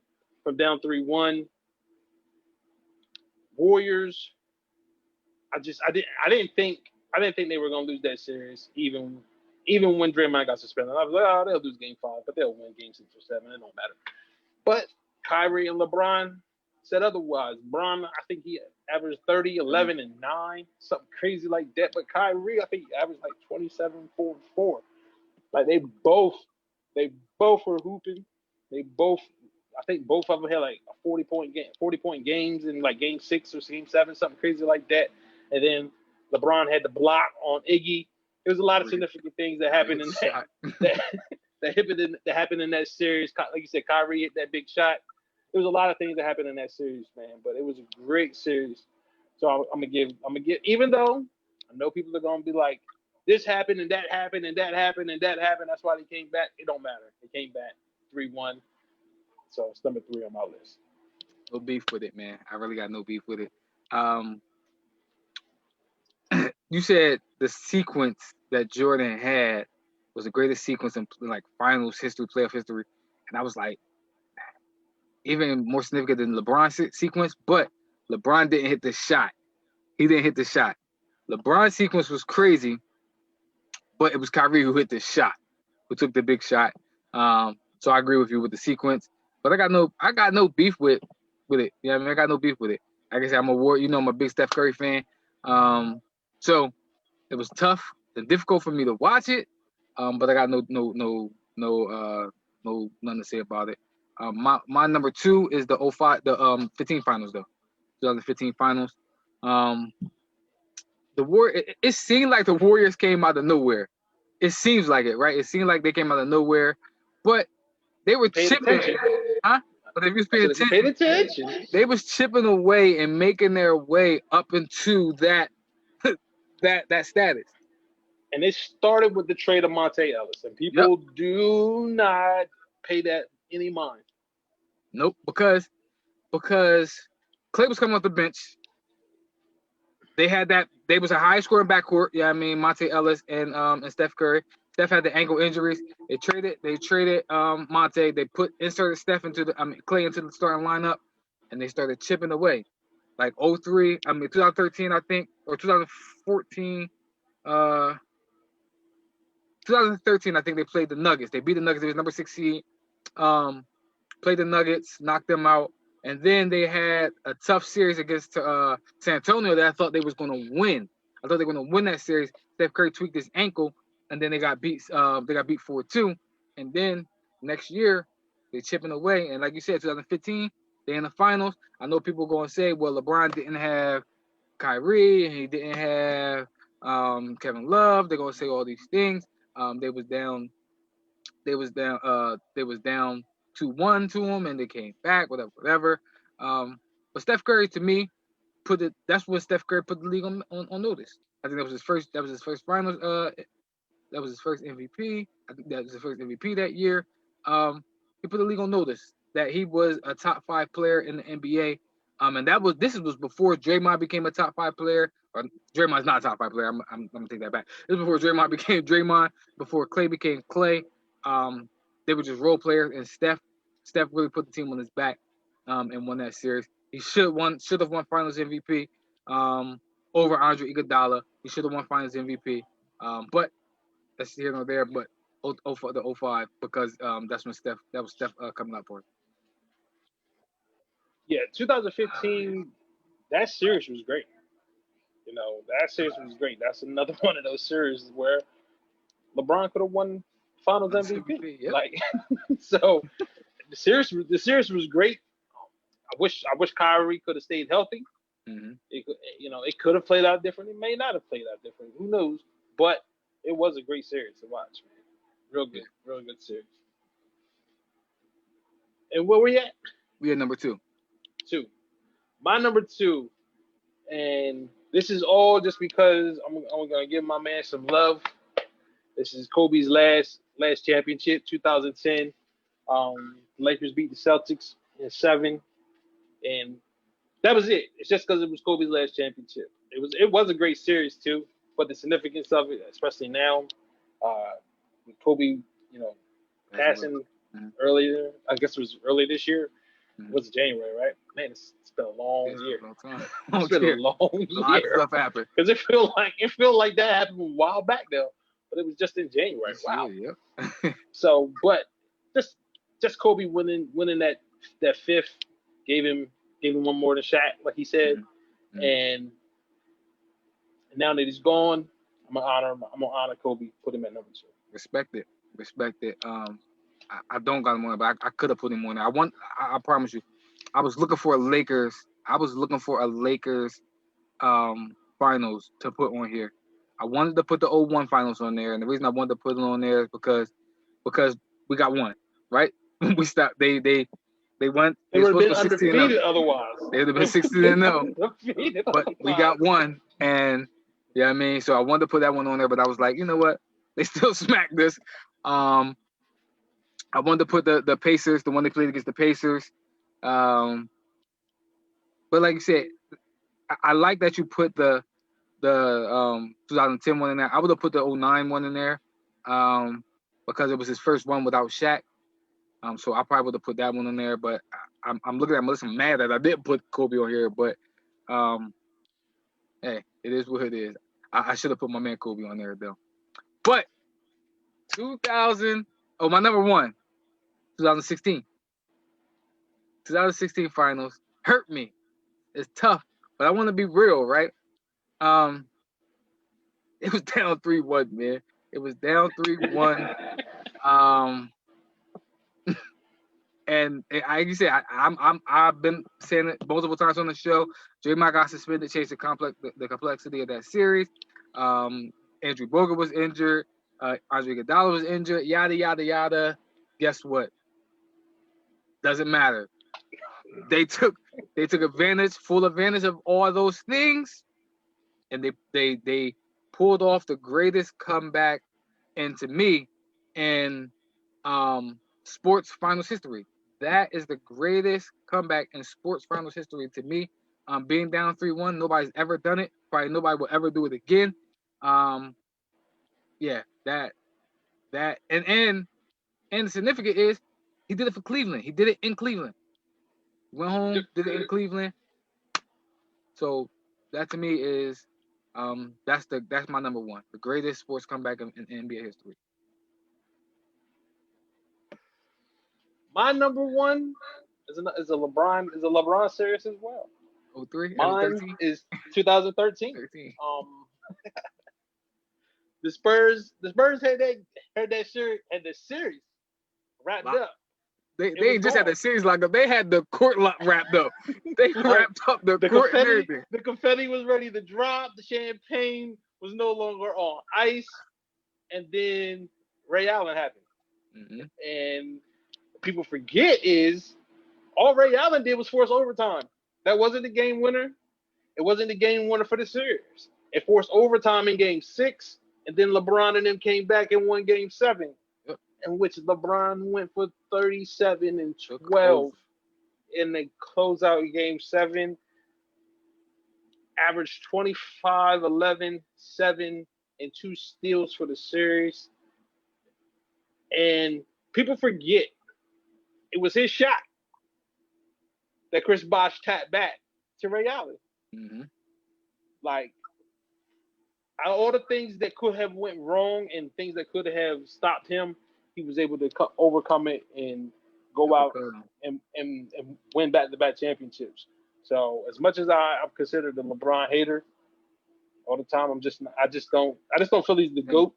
3-1. Warriors. I didn't think they were gonna lose that series, even when Draymond got suspended. I was like, oh, they'll lose Game 5, but they'll win Game 6 or 7. It don't matter. But Kyrie and LeBron said otherwise. LeBron, I think he averaged 30, 11, and 9, something crazy like that. But Kyrie, I think he averaged like 27, 4, and 4. Like they both were hooping. I think both of them had like a 40-point games in like Game 6 or Game 7, something crazy like that. And then LeBron had the block on Iggy. There was a lot of significant things that happened in that happened in that series. Like you said, Kyrie hit that big shot. There was a lot of things that happened in that series, man. But it was a great series. So I'm gonna give. Even though I know people are gonna be like, this happened and that happened and that happened and that happened. That's why they came back. It don't matter. They came back 3-1. So it's number 3 on my list. No beef with it, man. I really got no beef with it. You said the sequence that Jordan had was the greatest sequence in like finals history, playoff history, and I was like, even more significant than LeBron's sequence. But LeBron didn't hit the shot. He didn't hit the shot. LeBron's sequence was crazy, but it was Kyrie who hit the shot, who took the big shot. So I agree with you with the sequence, but I got no beef with it. Yeah, I mean, I got no beef with it. Like I said, I'm a big Steph Curry fan. So it was tough and difficult for me to watch it. But I got no nothing to say about it. My number 2 is the 15 finals though. 2015 finals. It seemed like the Warriors came out of nowhere. It seems like it, right? It seemed like they came out of nowhere, but they were chipping, huh? But if you paid attention, they was chipping away and making their way up into that status. And it started with the trade of Monte Ellis, and people do not pay that any mind. Nope, because Clay was coming off the bench. They had that. They was a high scoring backcourt. Yeah, I mean Monte Ellis and Steph Curry. Steph had the ankle injuries. They traded Monte. They inserted Steph into Clay into the starting lineup, and they started chipping away. Like 03, 2013, I think, or 2014, 2013, I think they played the Nuggets. They beat the Nuggets. They was number 6 seed. Played the Nuggets, knocked them out, and then they had a tough series against San Antonio that I thought they was going to win. I thought they were going to win that series. Steph Curry tweaked his ankle, and then they got beat. They got beat 4-2, and then next year they chipping away. And like you said, 2015, they in the finals. I know people going to say, well, LeBron didn't have Kyrie and he didn't have Kevin Love. They're going to say all these things. They was down. They was down. They was down 2-1 to them, and they came back. Whatever. But Steph Curry, to me, that's when Steph Curry put the league on notice. I think that was his first. That was his first finals. That was his first MVP. I think that was his first MVP that year. He put the league on notice that he was a top 5 player in the NBA. And this was before Draymond became a top 5 player. Or Draymond's not a top 5 player. I'm gonna take that back. This was before Draymond became Draymond. Before Clay became Clay. They were just role players, and Steph really put the team on his back, and won that series. He should have won Finals MVP, over Andre Iguodala. He should have won Finals MVP, but that's here nor there. But for the 05, because that was Steph coming up for it. Yeah, 2015, that series was great. That series was great. That's another one of those series where LeBron could have won Finals MVP. Yep. Like, so the series was great. I wish Kyrie could have stayed healthy. Mm-hmm. It could have played out differently. It may not have played out differently. Who knows? But it was a great series to watch, man. Real good series. And where we at? We at number 2. 2. My number 2, and this is all just because I'm gonna give my man some love. This is Kobe's last championship, 2010. Lakers beat the Celtics in 7, and that was it. It's just because it was Kobe's last championship. It was a great series too, but the significance of it, especially now, with Kobe, passing earlier. I guess it was early this year. It was January, right? Man, it's been a long year. It's been a long year. A lot of stuff happened. Because it feel like that happened a while back though, but it was just in January. Wow. Yep. So, but just Kobe winning that 5th gave him one more than Shaq, like he said, and now that he's gone, I'm gonna honor Kobe, put him at number 2. Respect it. I don't got him on, but I could have put him on there. I promise you, I was looking for a Lakers finals to put on here. I wanted to put the 01 finals on there, and the reason I wanted to put it on there is because we got one, right? We stopped. They went. They would have been undefeated otherwise. They would have been 16-0. But we got one, and yeah, I mean, so I wanted to put that one on there, but I was like, you know what? They still smacked this. I wanted to put the Pacers, the one they played against the Pacers. But like you said, I like that you put the 2010 one in there. I would have put the 09 one in there, because it was his first one without Shaq. So I probably would have put that one in there. But I'm looking at Melissa, mad that I didn't put Kobe on here. But hey, it is what it is. I should have put my man Kobe on there though. But 2000, my number 1, 2016. 2016 finals hurt me. It's tough, but I want to be real, right? It was down 3-1, man. It was down 3-1. And like you said, I've been saying it multiple times on the show. Draymond got suspended, changed the complexity of that series. Andrew Bogut was injured. Andre Iguodala was injured. Yada yada yada. Guess what? Doesn't matter. They took full advantage of all those things, and they pulled off the greatest comeback into me in sports finals history. That is the greatest comeback in sports finals history to me. Being down 3-1, nobody's ever done it. Probably nobody will ever do it again. Yeah, that and the significant is he did it for Cleveland. He did it in Cleveland. Went home, did it in Cleveland. So that to me is that's my number one, the greatest sports comeback in NBA history. My number one is a LeBron series as well. 03, Mine 13, is 2013. 13. The Spurs had the series wrapped Wow. up. They It was ain't just had gone. the series locked up. They had the court wrapped up. They Like, wrapped up the court and everything. the confetti was ready to drop. The champagne was no longer on ice, and then Ray Allen happened. Mm-hmm. And people forget is all Ray Allen did was force overtime. That wasn't the game winner. It wasn't the game winner for the series. It forced overtime in game 6, and then LeBron and them came back and won game 7, Yep. in which LeBron went for 37 and Took 12 over. in the closeout game 7, averaged 25, 11, 7, and 2 steals for the series. And people forget it was his shot that Chris Bosh tapped back to Ray Allen. Mm-hmm. Like, out of all the things that could have went wrong and things that could have stopped him, he was able to overcome it and go out and win back-to-back championships. So as much as I'm considered a LeBron hater all the time, I just don't feel he's the GOAT.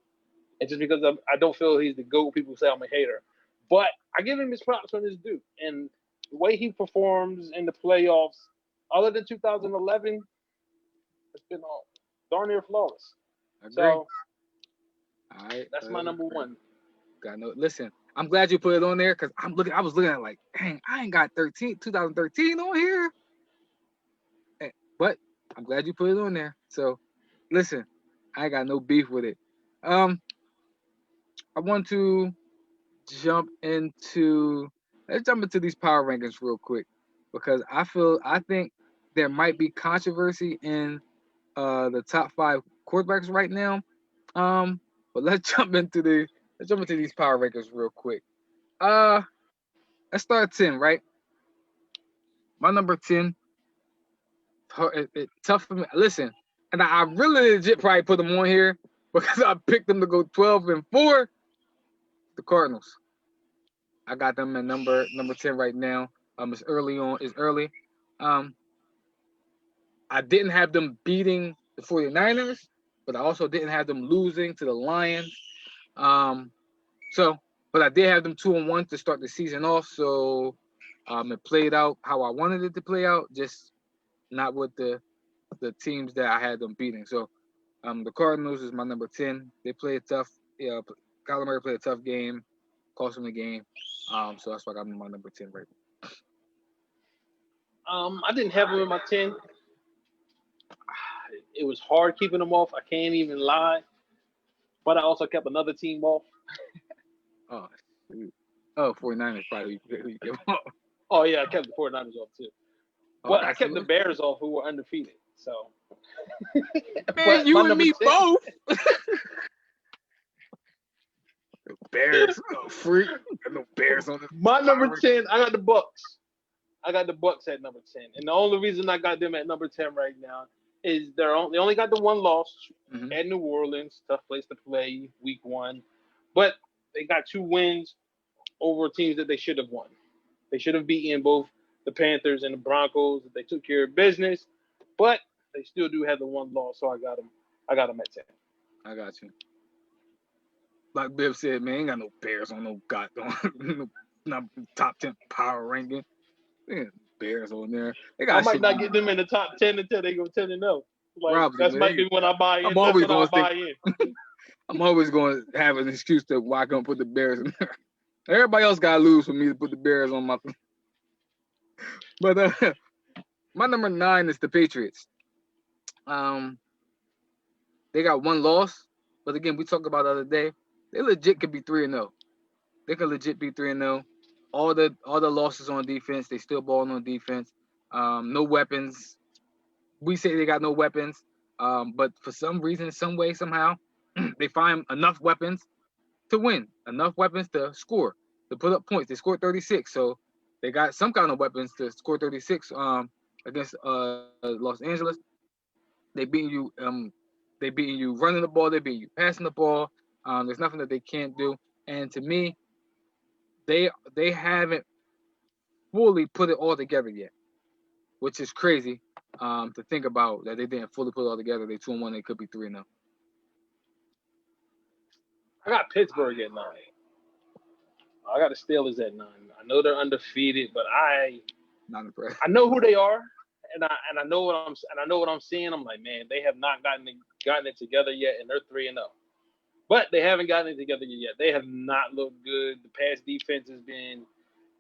And just because I don't feel he's the GOAT, people say I'm a hater. But I give him his props on his due. And the way he performs in the playoffs, other than 2011, it's been all darn near flawless. Agree. So all right, that's my number one. Listen, I'm glad you put it on there because I was looking at it like, dang, I ain't got 2013 on here. But I'm glad you put it on there. So listen, I ain't got no beef with it. I want to let's jump into these power rankings real quick because I think there might be controversy in the top 5 quarterbacks right now. But let's jump into these power rankings real quick. Let's start at 10, right? My number 10. Tough for me. Listen, and I really legit probably put them on here because I picked them to go 12-4. The Cardinals. I got them at number 10 right now. It's early on. It's early. I didn't have them beating the 49ers, but I also didn't have them losing to the Lions. But I did have them 2-1 to start the season off. So it played out how I wanted it to play out, just not with the teams that I had them beating. So the Cardinals is my number 10. They played tough. Yeah, Kyler Murray played a tough game, cost him the game. So that's why I got him my number 10 right now. I didn't have him in my 10. It was hard keeping them off. I can't even lie. But I also kept another team off. 49ers probably who you give off. Oh, yeah, I kept the 49ers off, too. But I kept the Bears off, who were undefeated. So, man, you and me 10, both. Bears, freak. No Bears on this. My number 10, I got the Bucks. I got the Bucks at number 10, and the only reason I got them at number 10 right now is they only got the one loss at New Orleans, tough place to play, week 1, but they got 2 wins over teams that they should have won. They should have beaten both the Panthers and the Broncos. They took care of business, but they still do have the one loss, so I got them. I got them at 10. I got you. Like Biv said, man, ain't got no Bears on no goddamn not top 10 power ranking. Man, Bears on there. I might not get them in the top 10 until they go 10-0. Like, that might be when I buy in. I'm always going to buy in. I'm always going to have an excuse to why I can't put the Bears in there. Everybody else got to lose for me to put the Bears on my. But my number 9 is the Patriots. They got one loss, but again, we talked about the other day. They legit could be 3-0. They could legit be 3-0. All the losses on defense, they still balling on defense. No weapons. We say they got no weapons. But for some reason, some way, somehow, they find enough weapons to win, enough weapons to score, to put up points. They scored 36, so they got some kind of weapons to score 36 against Los Angeles. They beating you they beating you running the ball, they beating you passing the ball. There's nothing that they can't do. And to me, they haven't fully put it all together yet, which is crazy to think about that they didn't fully put it all together. They 2-1, they could be 3-0. I got Pittsburgh at 9. I got the Steelers at 9. I know they're undefeated, but Not impressed. I know who they are, and I know what I'm seeing. I'm like, man, they have not gotten it together yet, and they're 3-0. But they haven't gotten it together yet. They have not looked good. The pass defense has been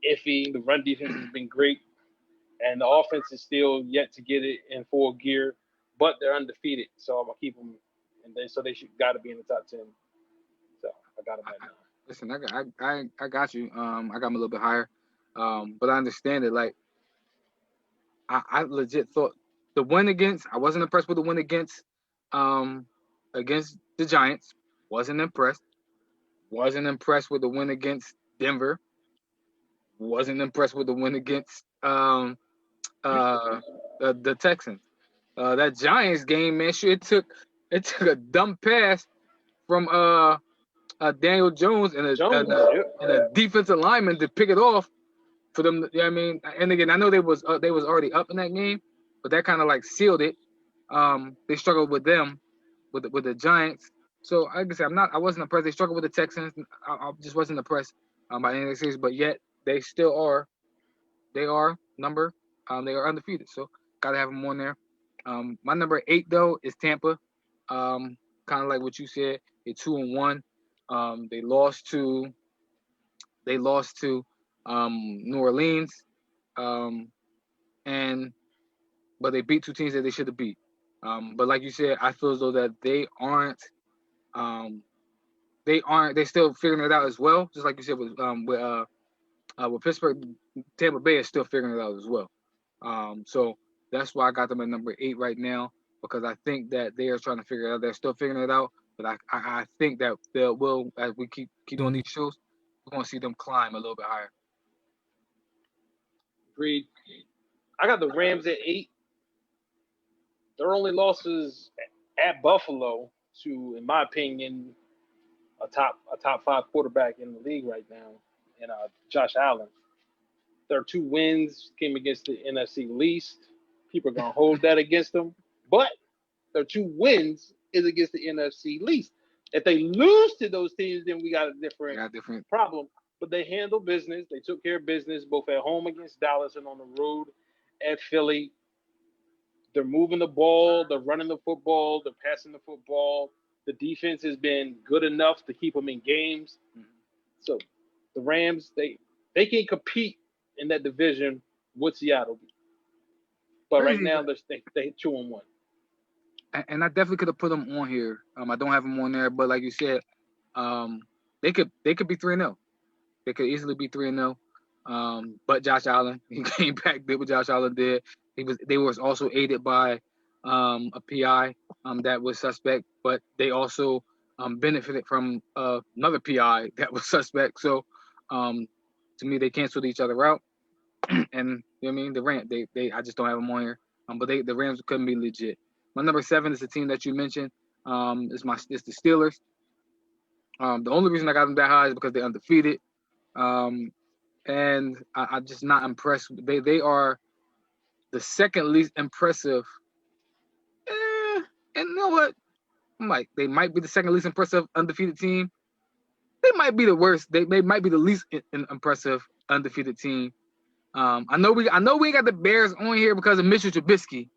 iffy. The run defense has been great, and the offense is still yet to get it in full gear. But they're undefeated, so I'm gonna keep them, so they should got to be in the top 10. So I got them at 9. Listen, I got you. I got them a little bit higher, but I understand it. Like I legit thought the win against. I wasn't impressed with the win against the Giants. Wasn't impressed. Wasn't impressed with the win against Denver. Wasn't impressed with the win against the Texans. That Giants game, man, shit, it took a dumb pass from Daniel Jones and a defensive lineman to pick it off for them. You know what I mean? And again, I know they was already up in that game, but that kind of like sealed it. They struggled with them, with the Giants. So like I said, I wasn't impressed. They struggled with the Texans. I just wasn't impressed by any of the series, but yet they still are. They are number. They are undefeated. So gotta have them on there. My number 8 though is Tampa. Kind of like what you said. They 2-1. They lost to New Orleans, and but they beat two teams that they should have beat. But like you said, I feel as though that they aren't. They're still figuring it out as well. Just like you said with Pittsburgh, Tampa Bay is still figuring it out as well. So that's why I got them at number 8 right now, because I think that they are trying to figure it out. They're still figuring it out, but I think that they will, as we keep doing these shows, we're gonna see them climb a little bit higher. Agreed. I got the Rams at 8. Their only losses at Buffalo to, in my opinion, a top 5 quarterback in the league right now, and Josh Allen. Their 2 wins came against the NFC least. People are gonna hold that against them, but their 2 wins is against the NFC least. If they lose to those teams, then we got a different problem. But they handled business. They took care of business both at home against Dallas and on the road at Philly. They're moving the ball. They're running the football. They're passing the football. The defense has been good enough to keep them in games. Mhm. So the Rams, they can compete in that division with Seattle. But right now, they 2-1. And I definitely could have put them on here. I don't have them on there, but like you said, they could be 3-0. They could easily be 3-0. But Josh Allen, he came back, did what Josh Allen did. They was also aided by a PI that was suspect, but they also benefited from another PI that was suspect. So to me, they canceled each other out. And you know what I mean, the Rams, they I just don't have them on here. But the Rams couldn't be legit. My number 7 is the team that you mentioned. It's the Steelers. The only reason I got them that high is because they're undefeated. And I'm just not impressed. They are the second least impressive. And you know what? I'm like, they might be the second least impressive undefeated team. They might be the worst. They might be the least impressive undefeated team. I know we ain't got the Bears on here because of Mitchell Trubisky.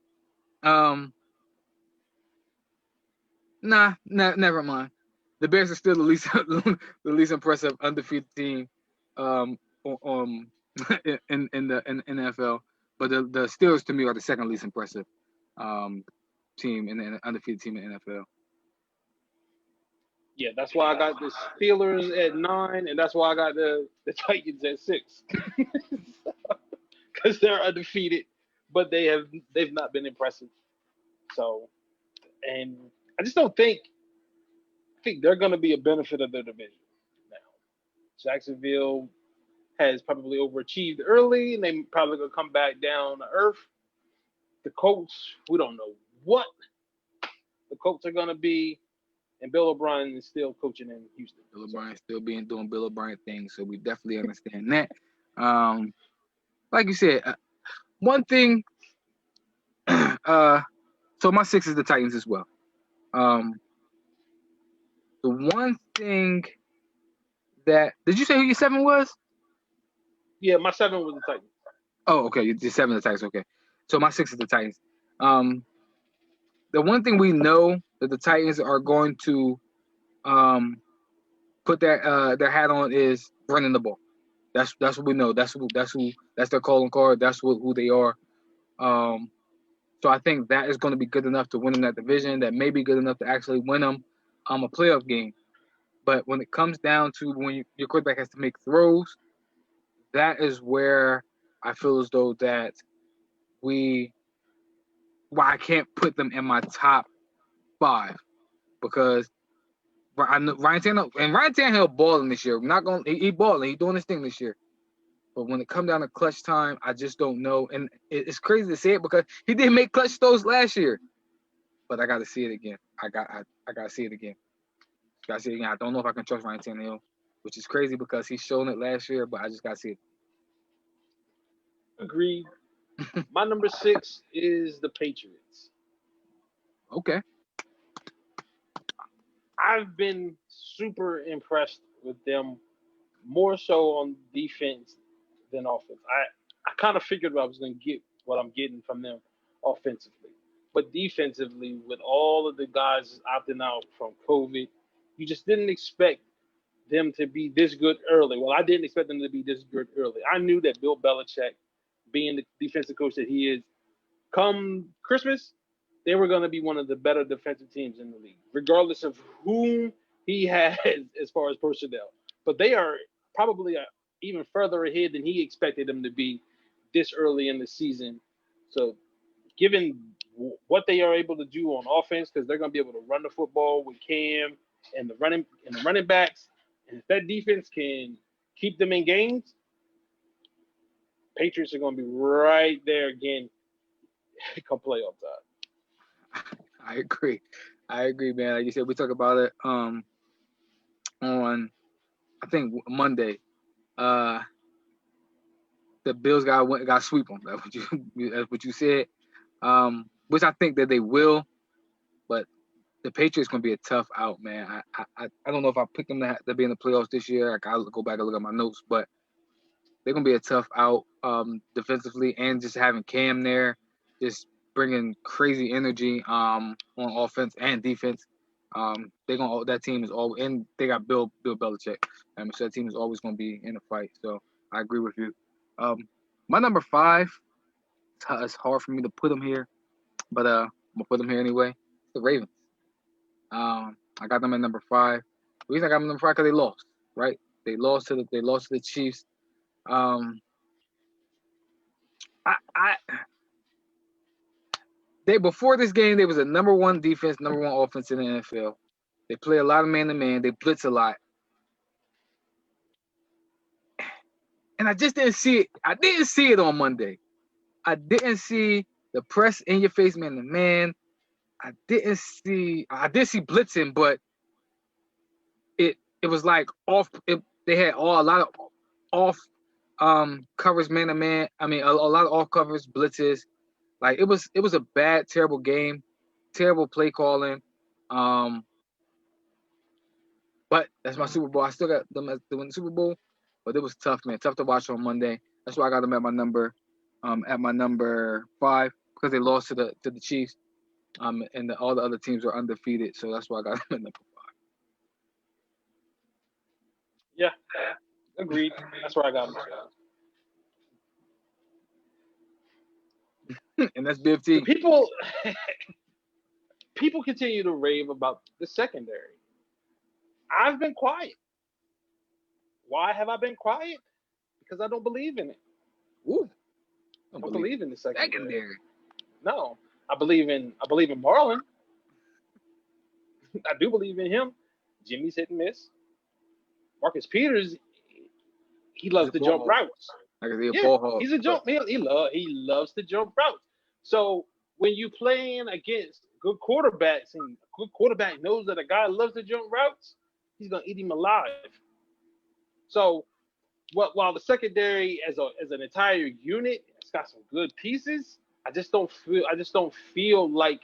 Never mind. The Bears are still the least the least impressive undefeated team in the NFL. But the Steelers to me are the second least impressive team in the undefeated team in the NFL. Yeah, that's why I got the Steelers at 9, and that's why I got the Titans at 6. Because they're undefeated, but they've not been impressive. So And I just don't think I think they're going to be a benefit of the division. Now, Jacksonville has probably overachieved early, and they probably going to come back down to earth. The Colts, we don't know what the Colts are going to be, and Bill O'Brien is still coaching in Houston. Bill O'Brien still doing Bill O'Brien things, so we definitely understand that. Um, like you said, one thing. So my 6 is the Titans as well. The one thing that did you say who your 7 was? Yeah, my 7 was the Titans. Oh, okay, you did 7 the Titans. Okay, so my 6 is the Titans. The one thing we know that the Titans are going to put their hat on is running the ball. That's what we know. That's their calling card. That's who they are. So I think that is going to be good enough to win in that division. That may be good enough to actually win them a playoff game. But when it comes down to when your quarterback has to make throws, that is where I feel as though that I can't put them in my top 5 because Ryan Tannehill balling this year. He balling. He doing his thing this year. But when it comes down to clutch time, I just don't know. And it's crazy to say it because he didn't make clutch throws last year. But I got to see it again. I got to see it again. Got to see it again. I don't know if I can trust Ryan Tannehill, which is crazy because he's shown it last year. But I just got to see it. Agreed. My number 6 is the Patriots. Okay. I've been super impressed with them, more so on defense than offense. I kind of figured I was going to get what I'm getting from them offensively. But defensively, with all of the guys opting out from COVID, you just didn't expect them to be this good early. Well, I didn't expect them to be this good early. I knew that Bill Belichick, being the defensive coach that he is, come Christmas, they were going to be one of the better defensive teams in the league, regardless of whom he has as far as personnel. But they are probably even further ahead than he expected them to be this early in the season. So, given what they are able to do on offense, because they're going to be able to run the football with Cam and the running backs, and if that defense can keep them in games, Patriots are going to be right there again come playoff time. I agree, man. Like you said, we talk about it on I think Monday. The Bills got sweep them. That's what you said. Which I think that they will, but the Patriots gonna be a tough out, man. I don't know if I picked them to be in the playoffs this year. I gotta go back and look at my notes, but they're gonna be a tough out defensively, and just having Cam there, just bringing crazy energy on offense and defense. That team is all, and they got Bill Belichick. So that team is always gonna be in a fight. So I agree with you. My number 5, it's hard for me to put them here, but I'm gonna put them here anyway. The Ravens. I got them at number 5. The reason I got them at number 5 because they lost, right? They lost to the Chiefs. Before this game, they was a number 1 defense, number 1 offense in the NFL. They play a lot of man-to-man. They blitz a lot. And I just didn't see it. I didn't see it on Monday. I didn't see the press in your face man-to-man. I did see blitzing, but it was like off. They had a lot of off covers man-to-man. I mean, a lot of off covers blitzes. Like it was a bad, terrible game, terrible play calling. But that's my Super Bowl. I still got them to win the Super Bowl, but it was tough, man. Tough to watch on Monday. That's why I got them at my number 5 because they lost to the Chiefs. And all the other teams are undefeated, so that's why I got them at number 5. Yeah, agreed. That's where I got them. And that's Biv T. People continue to rave about the secondary. I've been quiet. Why have I been quiet? Because I don't believe in it. Ooh, I don't believe in the secondary. Secondary. No, I believe in Marlon. I do believe in him. Jimmy's hit and miss. Marcus Peters, he loves to jump routes. Like a Yeah, ball hog. he's a jump. He loves to jump routes. So when you playing against good quarterbacks and a good quarterback knows that a guy loves to jump routes, he's gonna eat him alive. So while the secondary as an entire unit, it's got some good pieces. I just don't feel like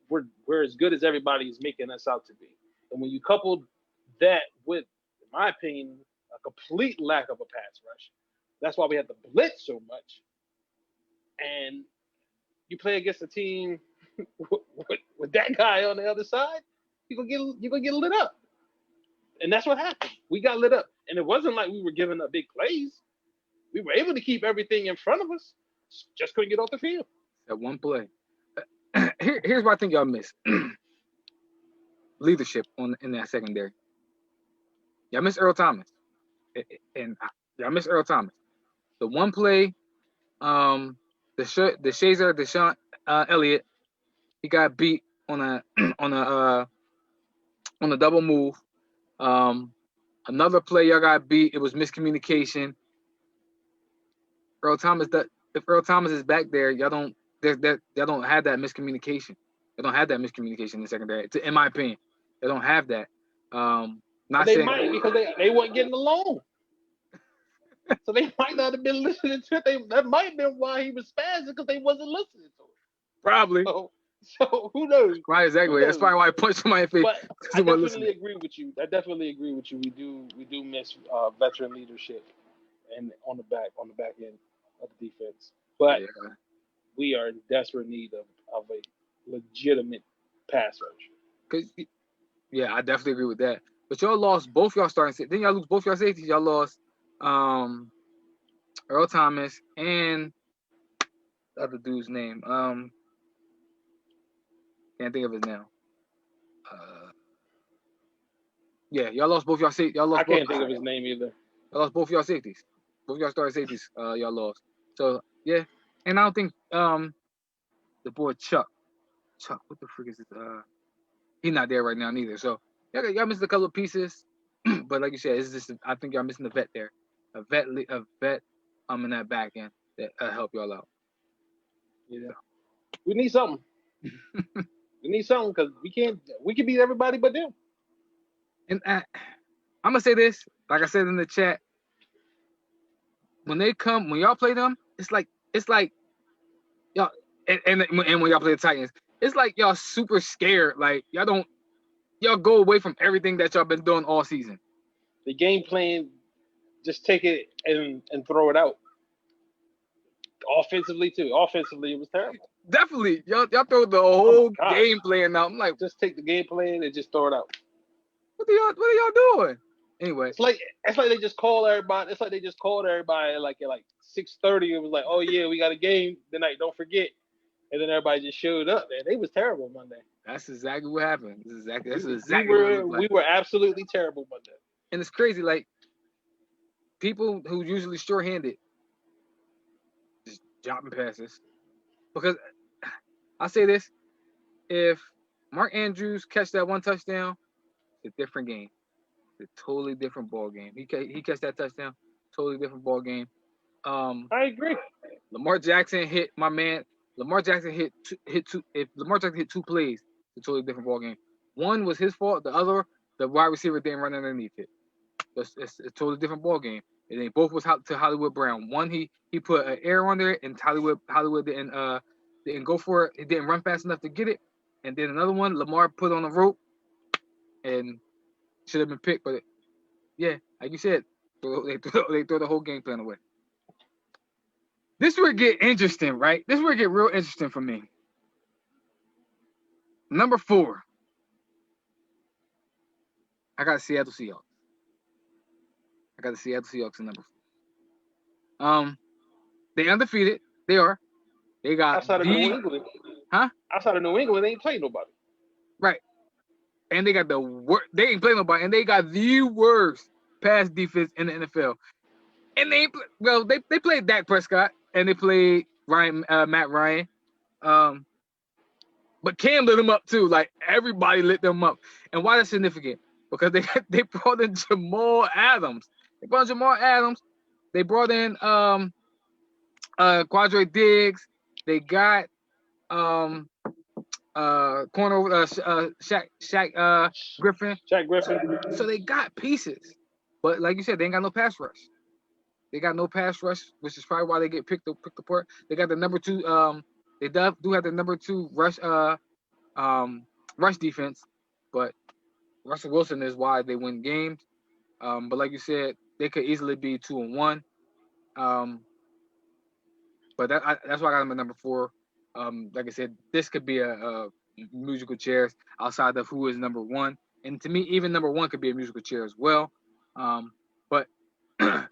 we're as good as everybody is making us out to be. And when you couple that with, in my opinion, a complete lack of a pass rush, that's why we have to blitz so much. And you play against a team with that guy on the other side, you're gonna get lit up. And that's what happened. We got lit up. And it wasn't like we were giving up big plays. We were able to keep everything in front of us. Just couldn't get off the field. That one play. Here's what I think y'all missed. Leadership in that secondary. Y'all miss Earl Thomas. And y'all miss Earl Thomas. The one play, the Shazer Deshaun Elliott, he got beat on a double move. Another play y'all got beat. It was miscommunication. If Earl Thomas is back there, y'all don't have that miscommunication. They don't have that miscommunication in the secondary. In my opinion, they don't have that. Might because they weren't getting along. So they might not have been listening to it. That might have been why he was spazzing, because they wasn't listening to it. Probably. So who knows? Right, exactly. That's probably why I punched somebody in the face. But I definitely agree with you. We do miss veteran leadership and on the back end of the defense. But we are in desperate need of a legitimate pass rush. Yeah, I definitely agree with that. But y'all lost both y'all starting safeties. Didn't y'all lose both y'all safeties? Y'all lost Earl Thomas and the other dude's name. Can't think of his name. Y'all lost both y'all safeties. I can't think of his name either. Y'all lost both y'all safeties. Both y'all starting safeties. Y'all lost. So yeah, and I don't think the boy Chuck, what the frick is it? He's not there right now neither. So y'all missed a couple of pieces, but like you said, it's just I think y'all missing a vet there, a vet in that back end that help y'all out. Yeah, we need something. We need something because we can beat everybody but them. And I'm gonna say this, like I said in the chat, when y'all play them, it's like y'all and when y'all play the Titans, it's like y'all super scared. Like y'all go away from everything that y'all been doing all season. The game plan, just take it and throw it out. Offensively too. Offensively, it was terrible. Definitely, y'all throw the whole game plan out. I'm like, just take the game plan and just throw it out. What are y'all doing? Anyway, it's like they just called everybody. It's like they just called everybody like at 6:30. It was like, oh yeah, we got a game tonight. Don't forget. And then everybody just showed up. And they was terrible Monday. That's exactly what happened. We were absolutely terrible Monday. And it's crazy, like people who usually sure-handed just dropping passes. Because I say this, if Mark Andrews catch that one touchdown, it's a different game. It's a totally different ball game. He catch that touchdown, totally different ball game. I agree. Lamar Jackson hit my man. Lamar Jackson hit two. If Lamar Jackson hit two plays, it's a totally different ball game. One was his fault. The other, the wide receiver didn't run underneath it. It's a totally different ball game. And they both was to Hollywood Brown. One he put an air under it, and Hollywood didn't go for it. He didn't run fast enough to get it. And then another one, Lamar put on the rope, and should have been picked. But yeah, like you said, they throw the whole game plan away. This would get interesting, right? This would get real interesting for me. Number 4. I got the Seattle Seahawks. In number 4. They undefeated. They are. They got outside of New England. Huh? Outside of New England, they ain't played nobody. Right. And they got the worst. They ain't played nobody, and they got the worst pass defense in the NFL. And they played Dak Prescott, and they played Matt Ryan. But Cam lit them up too. Like everybody lit them up. And why that's significant? Because they brought in Jamal Adams. They brought in Jamal Adams. They brought in Quadre Diggs. They got corner Shaq Griffin. Shaq Griffin. So they got pieces. But like you said, they ain't got no pass rush. They got no pass rush, which is probably why they get picked apart. They got the number 2. They do have the number 2 rush defense, but Russell Wilson is why they win games. But like you said, they could easily be 2-1. But that's why I got them at number 4. Like I said, this could be a musical chairs outside of who is number 1, and to me, even number 1 could be a musical chair as well. But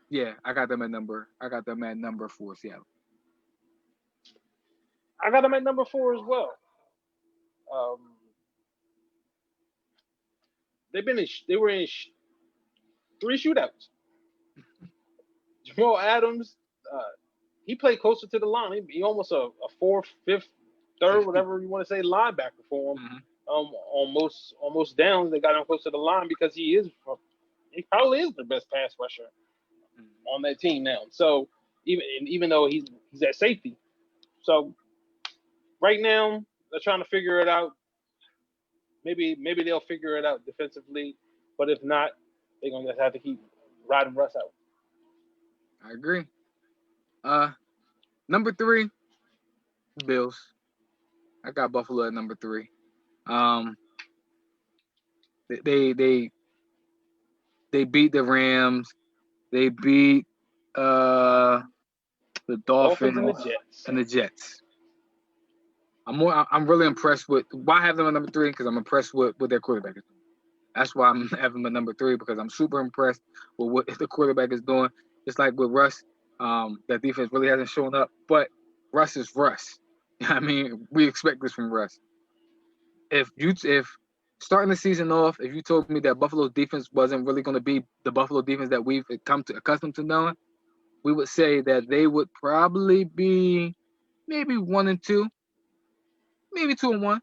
yeah, I got them at number 4, Seattle. I got them at number 4 as well. They were in 3 shootouts. Jamal Adams, he played closer to the line. He almost a 4th, 5th, 3rd, whatever you want to say, linebacker for him. Mm-hmm. On most downs, they got him close to the line because he probably is the best pass rusher on that team now. So even though he's at safety, so right now they're trying to figure it out. Maybe they'll figure it out defensively, but if not, they're gonna just have to keep riding Russ out. I agree. Number 3, Bills. I got Buffalo at number 3. They beat the Rams. They beat the Dolphins and the Jets. I'm really impressed with why I have them at number 3 because I'm impressed with their quarterback is doing. That's why I'm having them at number 3 because I'm super impressed with what the quarterback is doing. Just like with Russ, that defense really hasn't shown up, but Russ is Russ. I mean, we expect this from Russ. If starting the season off, if you told me that Buffalo's defense wasn't really going to be the Buffalo defense that we've come to accustomed to knowing, we would say that they would probably be maybe 1-2, maybe 2-1.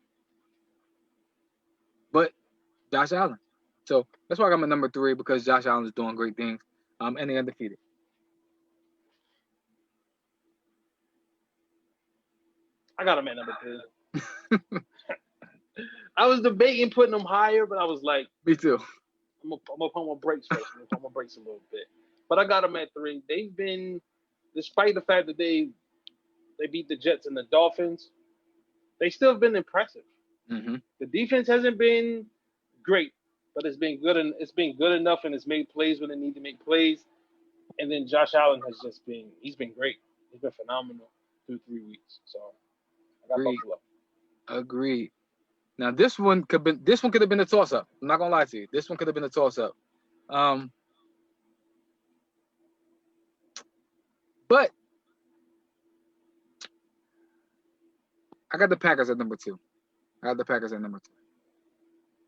But Josh Allen. So that's why I got my number 3 because Josh Allen is doing great things. And they're undefeated. I got him at number 3. I was debating putting them higher, but I was like, me too. I'm gonna put my brakes first. I'm gonna put my brakes a little bit. But I got them at 3. They've been, despite the fact that they beat the Jets and the Dolphins, they still have been impressive. Mm-hmm. The defense hasn't been great, but it's been good, and it's been good enough, and it's made plays when they need to make plays. And then Josh Allen has he's been great. He's been phenomenal through 3 weeks. So I got Buffalo. Agreed. Now this one could have been a toss up. I'm not gonna lie to you. This one could have been a toss up. But I got the Packers at number 2. I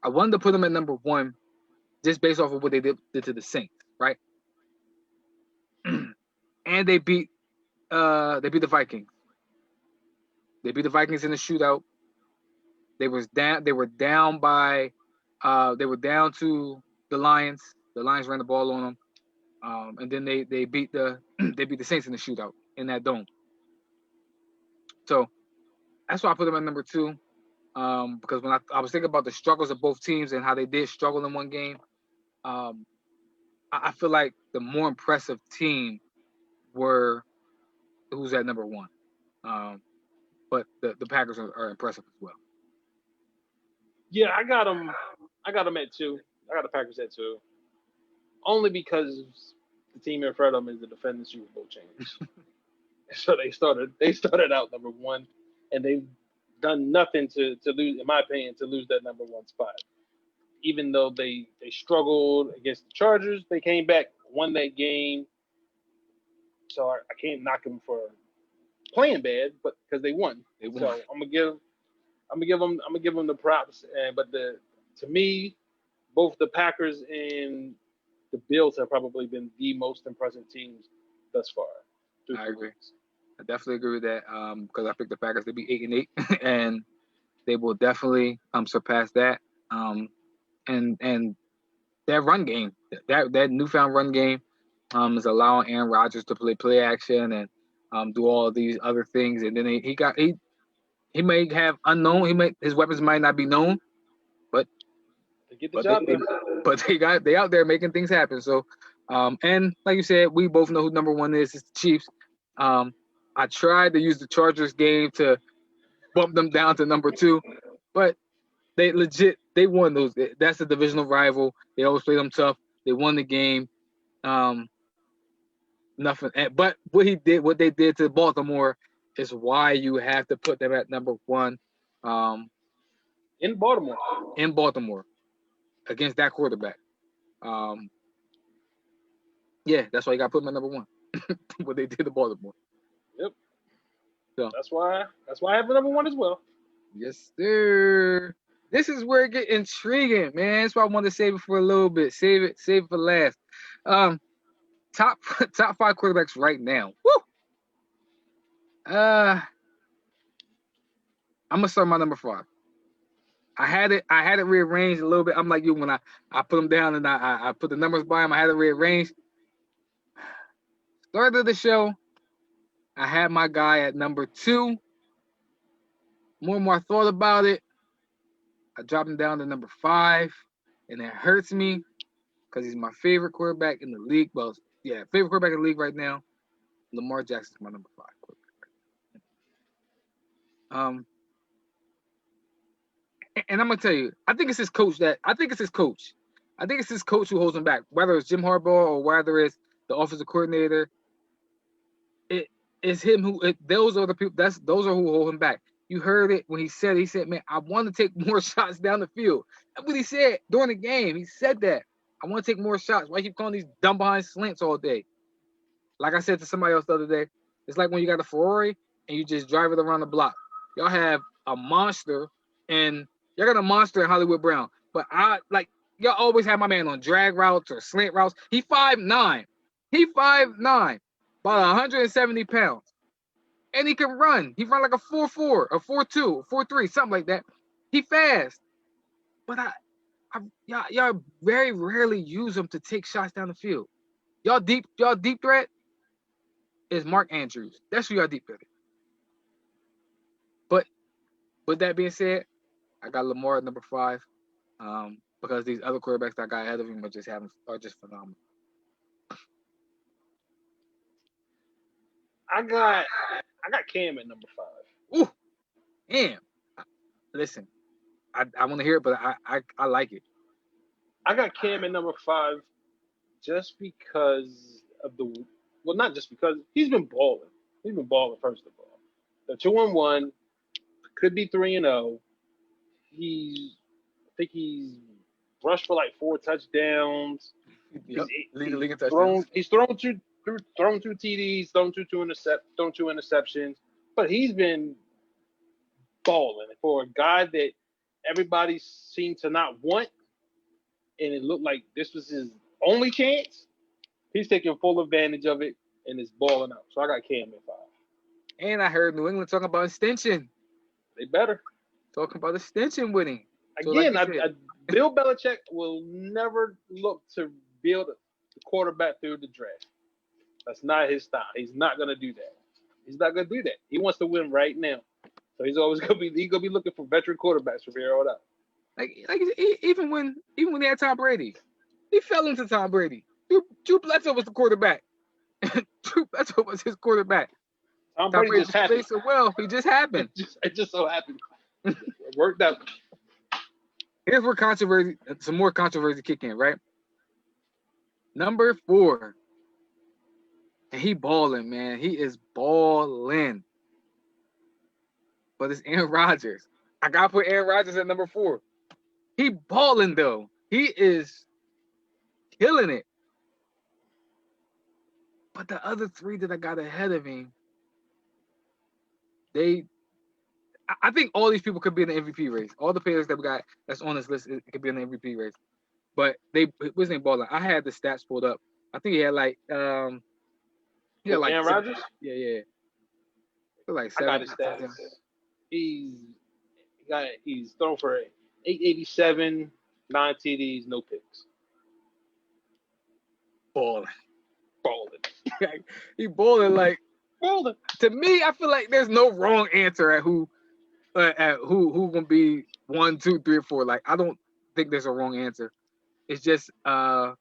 wanted to put them at number 1 just based off of what they did to the Saints, right? And they beat the Vikings. They beat the Vikings in the shootout. They were down to the Lions. The Lions ran the ball on them. And then they beat the Saints in the shootout in that dome. So that's why I put them at number 2. Because when I was thinking about the struggles of both teams and how they did struggle in one game, I feel like the more impressive team who's at number 1. But the Packers are impressive as well. Yeah, I got them at 2. I got the Packers at 2. Only because the team in front of them is the defending Super Bowl champions. So they started out number 1, and they've done nothing to lose, in my opinion, to lose that number 1 spot. Even though they struggled against the Chargers, they came back, won that game. So I can't knock them for playing bad, but because they won. So I'm gonna give them the props. But to me, both the Packers and the Bills have probably been the most impressive teams thus far. I agree. I definitely agree with that. Because I picked the Packers to be 8-8, and they will definitely surpass that. And that run game, that newfound run game, is allowing Aaron Rodgers to play action and do all these other things. And then he may have unknown. His weapons might not be known, but They get the job done. but they out there making things happen. So, and like you said, we both know who number one is. It's the Chiefs. I tried to use the Chargers game to bump them down to number two, but they won those. That's a divisional rival. They always play them tough. They won the game. Nothing. But what they did to Baltimore is why you have to put them at number one. In Baltimore. In Baltimore, against that quarterback. Yeah, that's why you got to put them at number one. What they did to Baltimore. Yep. So that's why I have the number one as well. Yes, sir. This is where it gets intriguing, man. That's why I want to save it for a little bit. Save it for last. Top 5 quarterbacks right now. Woo! I'm gonna start my number 5. I had it rearranged a little bit. I'm like you when I put them down and I put the numbers by them. I had it rearranged. Start of the show, I had my guy at number 2. More and more I thought about it, I dropped him down to number 5, and it hurts me because he's my favorite quarterback in the league. Well, yeah, favorite quarterback in the league right now. Lamar Jackson's my number 5 quarterback. And I'm gonna tell you, I think it's his coach. I think it's his coach who holds him back. Whether it's Jim Harbaugh or whether it's the offensive coordinator, it's him who. Those are the people. Those are who hold him back. You heard it when he said, man, I want to take more shots down the field. That's what he said during the game. He said that. I want to take more shots. Why you keep calling these dumb behind slants all day? Like I said to somebody else the other day, it's like when you got a Ferrari and you just drive it around the block. Y'all have a monster and y'all got a monster in Hollywood Brown. But y'all always have my man on drag routes or slant routes. He 5'9". He 5'9", about 170 pounds. And he can run. He run like a 4.4, a 4.2, a 4.3, something like that. He fast. But y'all very rarely use him to take shots down the field. Y'all deep threat is Mark Andrews. That's who y'all deep threat. But with that being said, I got Lamar at number 5. Because these other quarterbacks that I got ahead of him are just phenomenal. I got Cam at number 5. Ooh, damn. Listen, I want to hear it, but I like it. I got Cam at number 5 just because of not just because he's been balling. He's been balling, first of all. They're 2-1, could be 3-0. I think he's rushed for like 4 touchdowns. Yep. He's thrown 2 TDs, thrown two interceptions, but he's been balling for a guy that everybody seemed to not want, and it looked like this was his only chance. He's taking full advantage of it and is balling out. So I got Cam at 5. And I heard New England talking about extension. They better talking about extension winning. Again, Bill Belichick will never look to build a quarterback through the draft. That's not his style. He's not going to do that. He's not going to do that. He wants to win right now. So he's always going to be looking for veteran quarterbacks from here on out. Like even when they had Tom Brady, he fell into Tom Brady. Drew Bledsoe was the quarterback. Drew Bledsoe was his quarterback. Tom Brady just happened. So well, he just happened. It just so happened. It worked out. Here's where some more controversy kick in, right? Number 4. And he balling, man. He is balling. But it's Aaron Rodgers. I got to put Aaron Rodgers at number 4. He balling, though. He is killing it. But the other 3 that I got ahead of him, I think all these people could be in the MVP race. All the players that we got that's on this list could be in the MVP race. But they wasn't balling. I had the stats pulled up. I think he had like Aaron Rodgers? Yeah. Like I got his stats. He's He's thrown for 887, 9 TDs, no picks. Balling. Balling. He balling like. Balling. To me, I feel like there's no wrong answer at who gonna be 1, 2, 3, or 4. Like I don't think there's a wrong answer. It's just a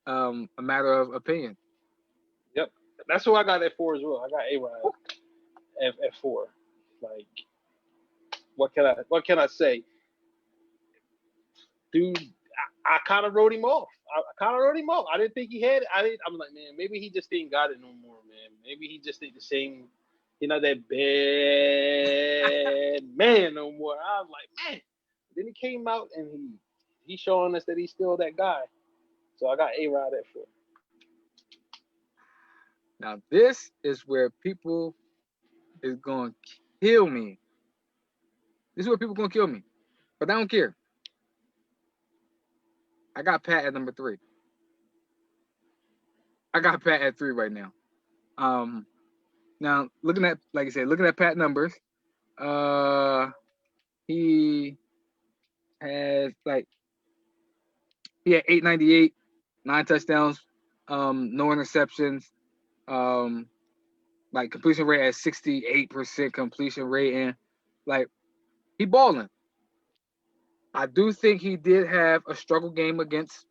matter of opinion. Yep, that's who I got at 4 as well. I got A-Rod at 4. Like, what can I say, dude? I kind of wrote him off. I didn't think he had it. I'm like, man, maybe he just ain't got it no more, man. Maybe he just ain't the same. You know, that bad man no more. I was like, man. Then he came out and he's showing us that he's still that guy. So I got A-Rod at 4. Now this is where people is gonna kill me. This is where people gonna kill me, but I don't care. I got Pat at number 3. I got Pat at 3 right now. Now looking at, like I said, looking at Pat numbers, he had 898, 9 touchdowns, no interceptions, like completion rate at 68% completion rate, and like he balling. I do think he did have a struggle game against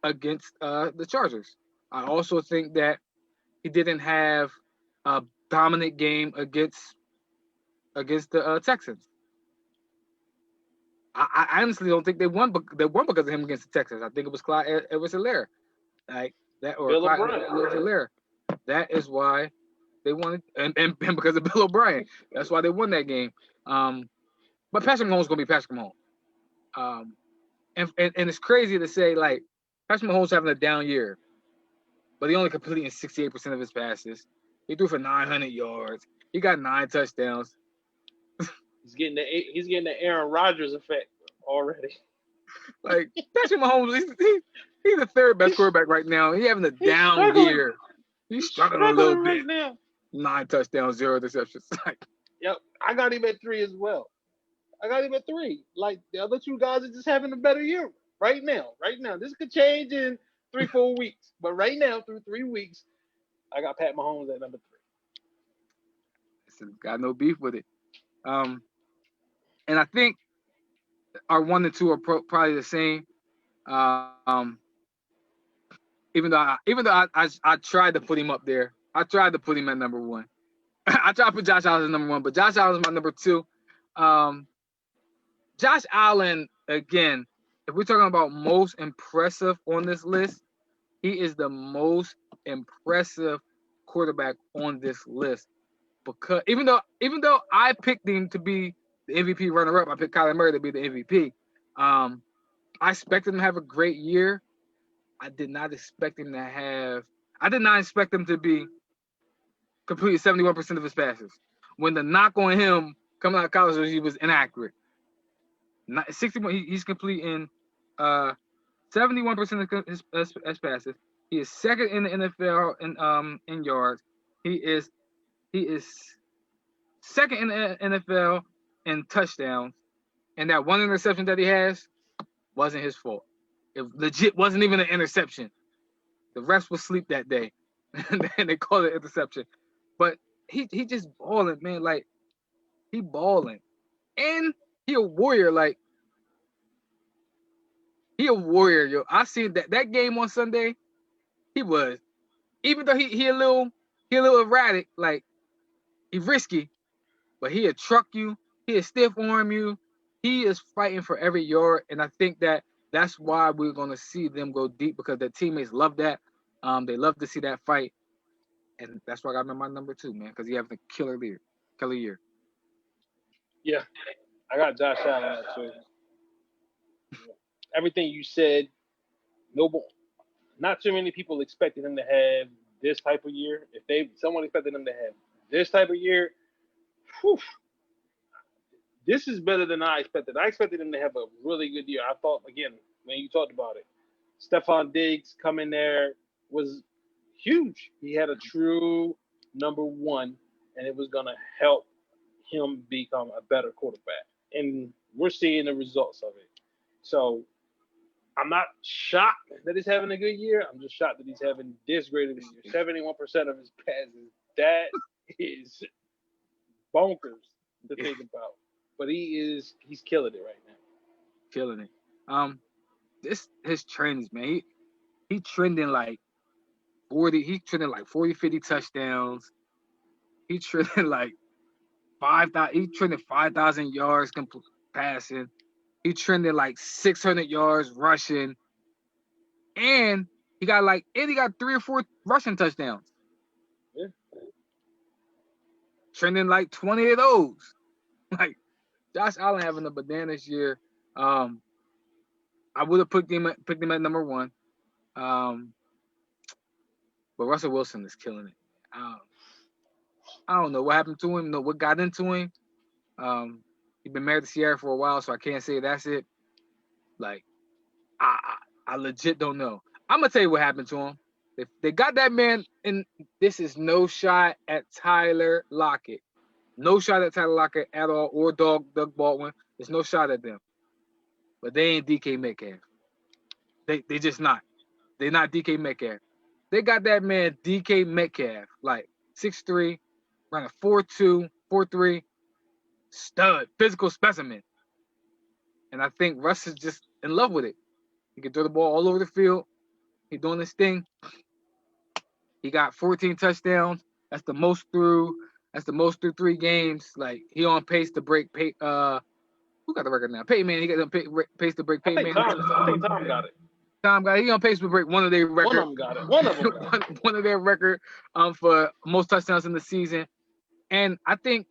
the Chargers. I also think that he didn't have a dominant game against the Texans. I honestly don't think they won. They won because of him against the Texans. I think it was Clyde Edwards-Helaire, like that, or Bill Clyde O'Brien. Edwards-Helaire. That is why they won, and because of Bill O'Brien. That's why they won that game. But Patrick Mahomes is gonna be Patrick Mahomes. And it's crazy to say, like, Patrick Mahomes having a down year, but he only completing 68% of his passes. He threw for 900 yards. He got 9 touchdowns. He's getting the Aaron Rodgers effect already. Like Patrick Mahomes, he's the 3rd best quarterback right now. He having a down year. He's struggling a little bit. Right now. 9 touchdowns, 0 interceptions. Yep, I got him at 3 as well. I got him at 3. Like, the other 2 guys are just having a better year right now. Right now, this could change in 3-4 weeks, but right now, through 3 weeks, I got Pat Mahomes at number 3. Got no beef with it. And I think our 1 and 2 are probably the same. Even though I tried to put him up there. I tried to put him at number 1. I tried to put Josh Allen at number 1, but Josh Allen is my number 2. Josh Allen, again, if we're talking about most impressive on this list, he is the most impressive quarterback on this list. Because even though I picked him to be the MVP runner-up, I picked Kyler Murray to be the MVP. I expected him to have a great year. I did not expect him to be completing 71% of his passes. When the knock on him coming out of college was he was inaccurate. 61. He's completing 71% of his passes. He is 2nd in the NFL in yards. He is 2nd in the NFL in touchdowns. And that 1 interception that he has wasn't his fault. It legit wasn't even an interception. The refs will sleep that day, and they call it interception. But he just balling, man. Like, he balling, and he a warrior. Like, he a warrior, yo. I seen that game on Sunday. He was, even though he a little erratic, like, he risky, but he'll truck you. He'll stiff arm you. He is fighting for every yard, and I think that's why we're gonna see them go deep, because their teammates love that. They love to see that fight, and that's why I got him in my number 2, man, because he having a killer year. Yeah, I got Josh Allen at 2. Everything you said, not too many people expected him to have this type of year. If someone expected him to have this type of year, whew, this is better than I expected. I expected him to have a really good year. I thought, again, when you talked about it, Stephon Diggs coming there was huge. He had a true number 1, and it was going to help him become a better quarterback. and we're seeing the results of it. So I'm not shocked that he's having a good year. I'm just shocked that he's having this great of a year. 71% of his passes. That is bonkers to think about. But he's killing it right now. Killing it. His trends, man. He trending like 40. He trending like 40, 50 touchdowns. He trending like 5,000. He trending 5,000 yards passing. He trending like 600 yards rushing, and he got 3 or 4 rushing touchdowns. Yeah. Trending like 20 of those. Like Josh Allen having a bananas year. I would have picked him at number 1. But Russell Wilson is killing it. I don't know what happened to him. No, what got into him. He's been married to Sierra for a while, so I can't say that's it. Like, I legit don't know. I'm gonna tell you what happened to him. They got that man, and this is no shot at Tyler Lockett. No shot at Tyler Lockett at all, or Doug Baldwin. There's no shot at them. But they ain't DK Metcalf. They just not. They're not DK Metcalf. They got that man DK Metcalf, like 6'3", running 4'2", 4'3", stud, physical specimen. And I think Russ is just in love with it. He can throw the ball all over the field. He's doing this thing. He got 14 touchdowns. That's the most through 3 games. Like, he on pace to break who got the record now? Peyton Manning. He got the pace to break Peyton Manning. I think Tom got it. Tom got it. He on pace to break one of their record. One of them got it. One of them got it. one of their record for most touchdowns in the season. And I think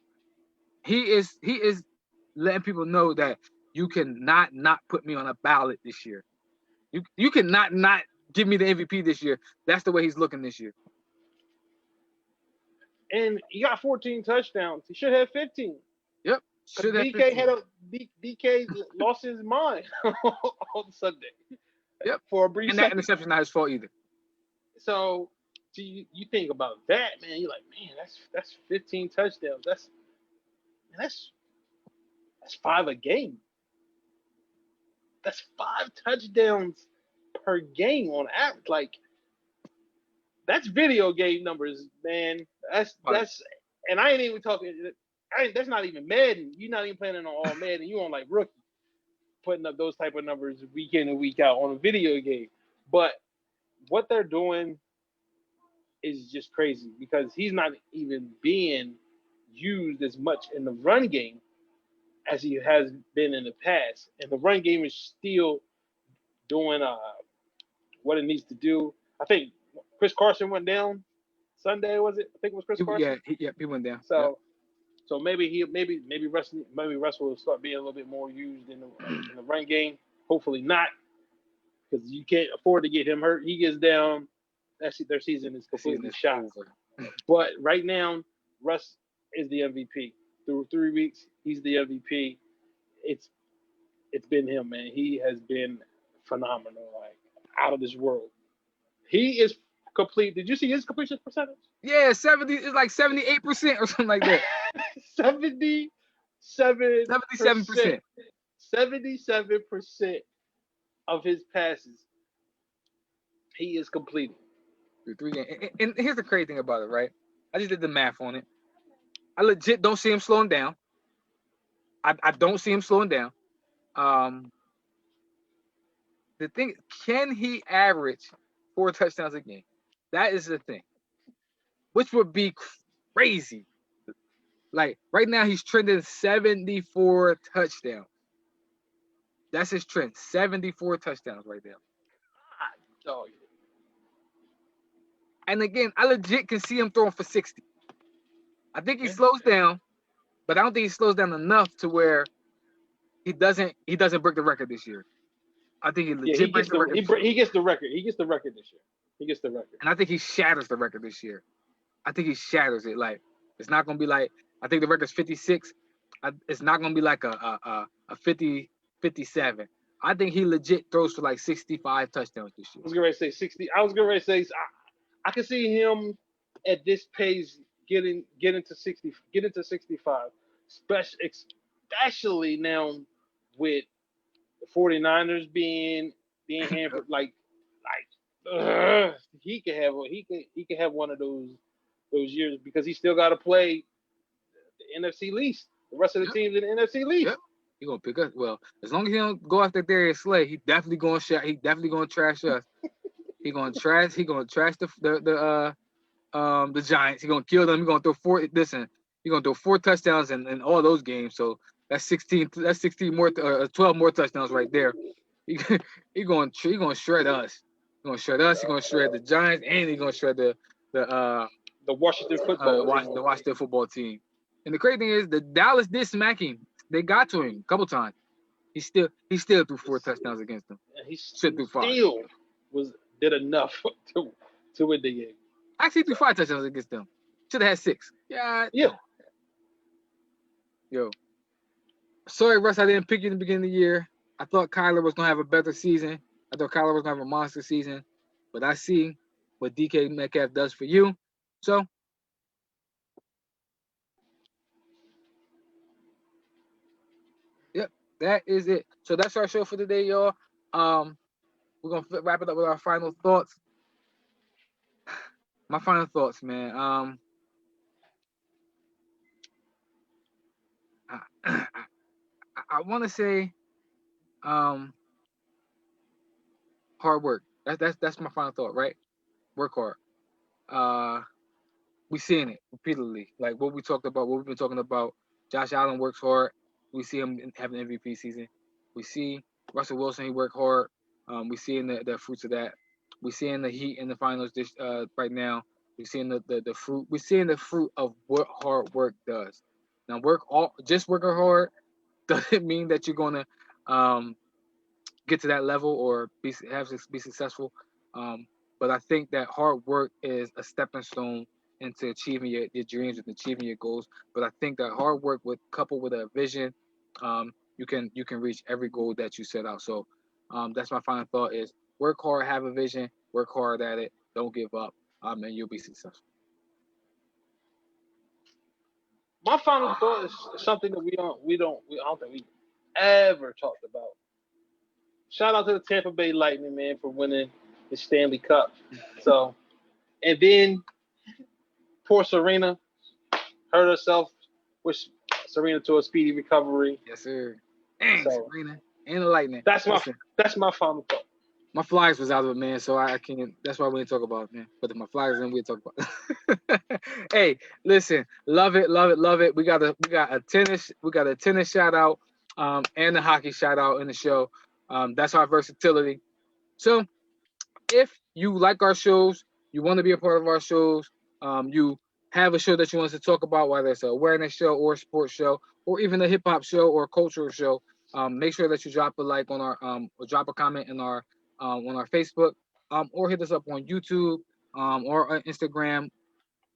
he is letting people know that you cannot not put me on a ballot this year. You cannot not give me the MVP this year. That's the way he's looking this year. And he got 14 touchdowns. He should have 15. Yep. DK lost his mind on Sunday. Yep. For a brief and that interception not his fault either. So you think about that, man. You're like, man, that's 15 touchdowns. That's 5 a game. That's 5 touchdowns per game on average. Like, that's video game numbers, man. That's and I ain't even talking. That's not even Madden. You're not even playing on all Madden. You on like rookie, putting up those type of numbers week in and week out on a video game. But what they're doing is just crazy because he's not even being used as much in the run game as he has been in the past. And the run game is still doing what it needs to do. I think Chris Carson went down Sunday, was it? I think it was Chris Carson. Yeah, he went down. So maybe Russ will start being a little bit more used in the run game. Hopefully not, because you can't afford to get him hurt. He gets down, their season is completely shot. But right now, Russ is the MVP. Through 3 weeks, he's the MVP. It's been him, man. He has been phenomenal, like out of this world. He is complete. Did you see his completion percentage? Yeah, 70. It's like 78% or something like that. 77%. 77% of his passes he is completing. Through 3 games. And here's the crazy thing about it, right? I just did the math on it. I legit don't see him slowing down. I don't see him slowing down. The thing, can he average 4 touchdowns a game? That is the thing, which would be crazy. Like, right now, he's trending 74 touchdowns. That's his trend, 74 touchdowns right there. Oh, yeah. And again, I legit can see him throwing for 60. I think he slows down, but I don't think he slows down enough to where he doesn't break the record this year. I think he legit breaks the record. He gets the record. He gets the record this year. He gets the record. And I think he shatters the record this year. I think he shatters it. Like, it's not gonna be like, I think the record's 56. It's not gonna be like a 50, 57. I think he legit throws for like 65 touchdowns this year. I was gonna say 60. I was gonna say I can see him at this pace getting to 60, get into 65. especially now with the 49ers being hampered. He could have one of those years because he still got to play the NFC least. The rest of the teams in the NFC least. Yep. He gonna pick us. Well, as long as he don't go after Darius Slay, he definitely gonna He definitely gonna trash us. He gonna trash the Giants. He gonna kill them. He gonna throw 4. Listen, he gonna throw 4 touchdowns in all those games. So that's 16. That's 16 more. 12 more touchdowns right there. He gonna shred us. He gonna shred us. He gonna shred the Giants, and he gonna shred the Washington football the Washington football team. And the crazy thing is, the Dallas did smack him. They got to him a couple times. He still threw 4 touchdowns against them. He threw 5. Did enough to win the game. Actually, he threw 5 touchdowns against them. Should have had 6. Yeah. Yo. Sorry, Russ, I didn't pick you in the beginning of the year. I thought Kyler was gonna have a better season. I thought Kyler was gonna have a monster season. But I see what DK Metcalf does for you. So yep, that is it. So that's our show for today, y'all. We're gonna wrap it up with our final thoughts. My final thoughts, man. I want to say, hard work. That's my final thought, right? Work hard. We seeing it repeatedly, like what we talked about, what we've been talking about. Josh Allen works hard. We see him having an MVP season. We see Russell Wilson. He worked hard. We seeing the fruits of that. We seeing the Heat in the finals right now. We seeing the fruit. We seeing the fruit of what hard work does. Now, just working hard doesn't mean that you're gonna get to that level or be successful. But I think that hard work is a stepping stone into achieving your dreams and achieving your goals. But I think that hard work coupled with a vision, you can reach every goal that you set out. So that's my final thought: is work hard, have a vision, work hard at it, don't give up, and you'll be successful. My final thought is something that I don't think we ever talked about. Shout out to the Tampa Bay Lightning, man, for winning the Stanley Cup. So, and then poor Serena hurt herself. Wish Serena to a speedy recovery. Yes, sir. Dang, so, Serena and the Lightning. That's my final thought. My Flyers was out of it, man, so I can't. That's why we didn't talk about it, man. But my Flyers and we talk about. Hey, listen, love it. We got a tennis shout out, and a hockey shout out in the show. That's our versatility. So, if you like our shows, you want to be a part of our shows, you have a show that you want us to talk about, whether it's an awareness show or a sports show, or even a hip hop show or a cultural show, make sure that you drop a like on our, or drop a comment on our Facebook, or hit us up on YouTube, or on Instagram.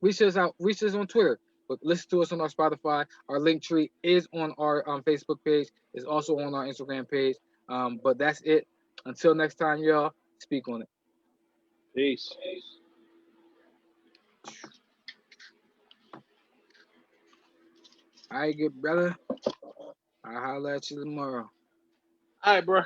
Reach us on Twitter, but listen to us on our Spotify. Our link tree is on our Facebook page. It's also on our Instagram page. But that's it. Until next time, y'all. Speak on it. Peace. All right, good brother. I'll holler at you tomorrow. All right, bro.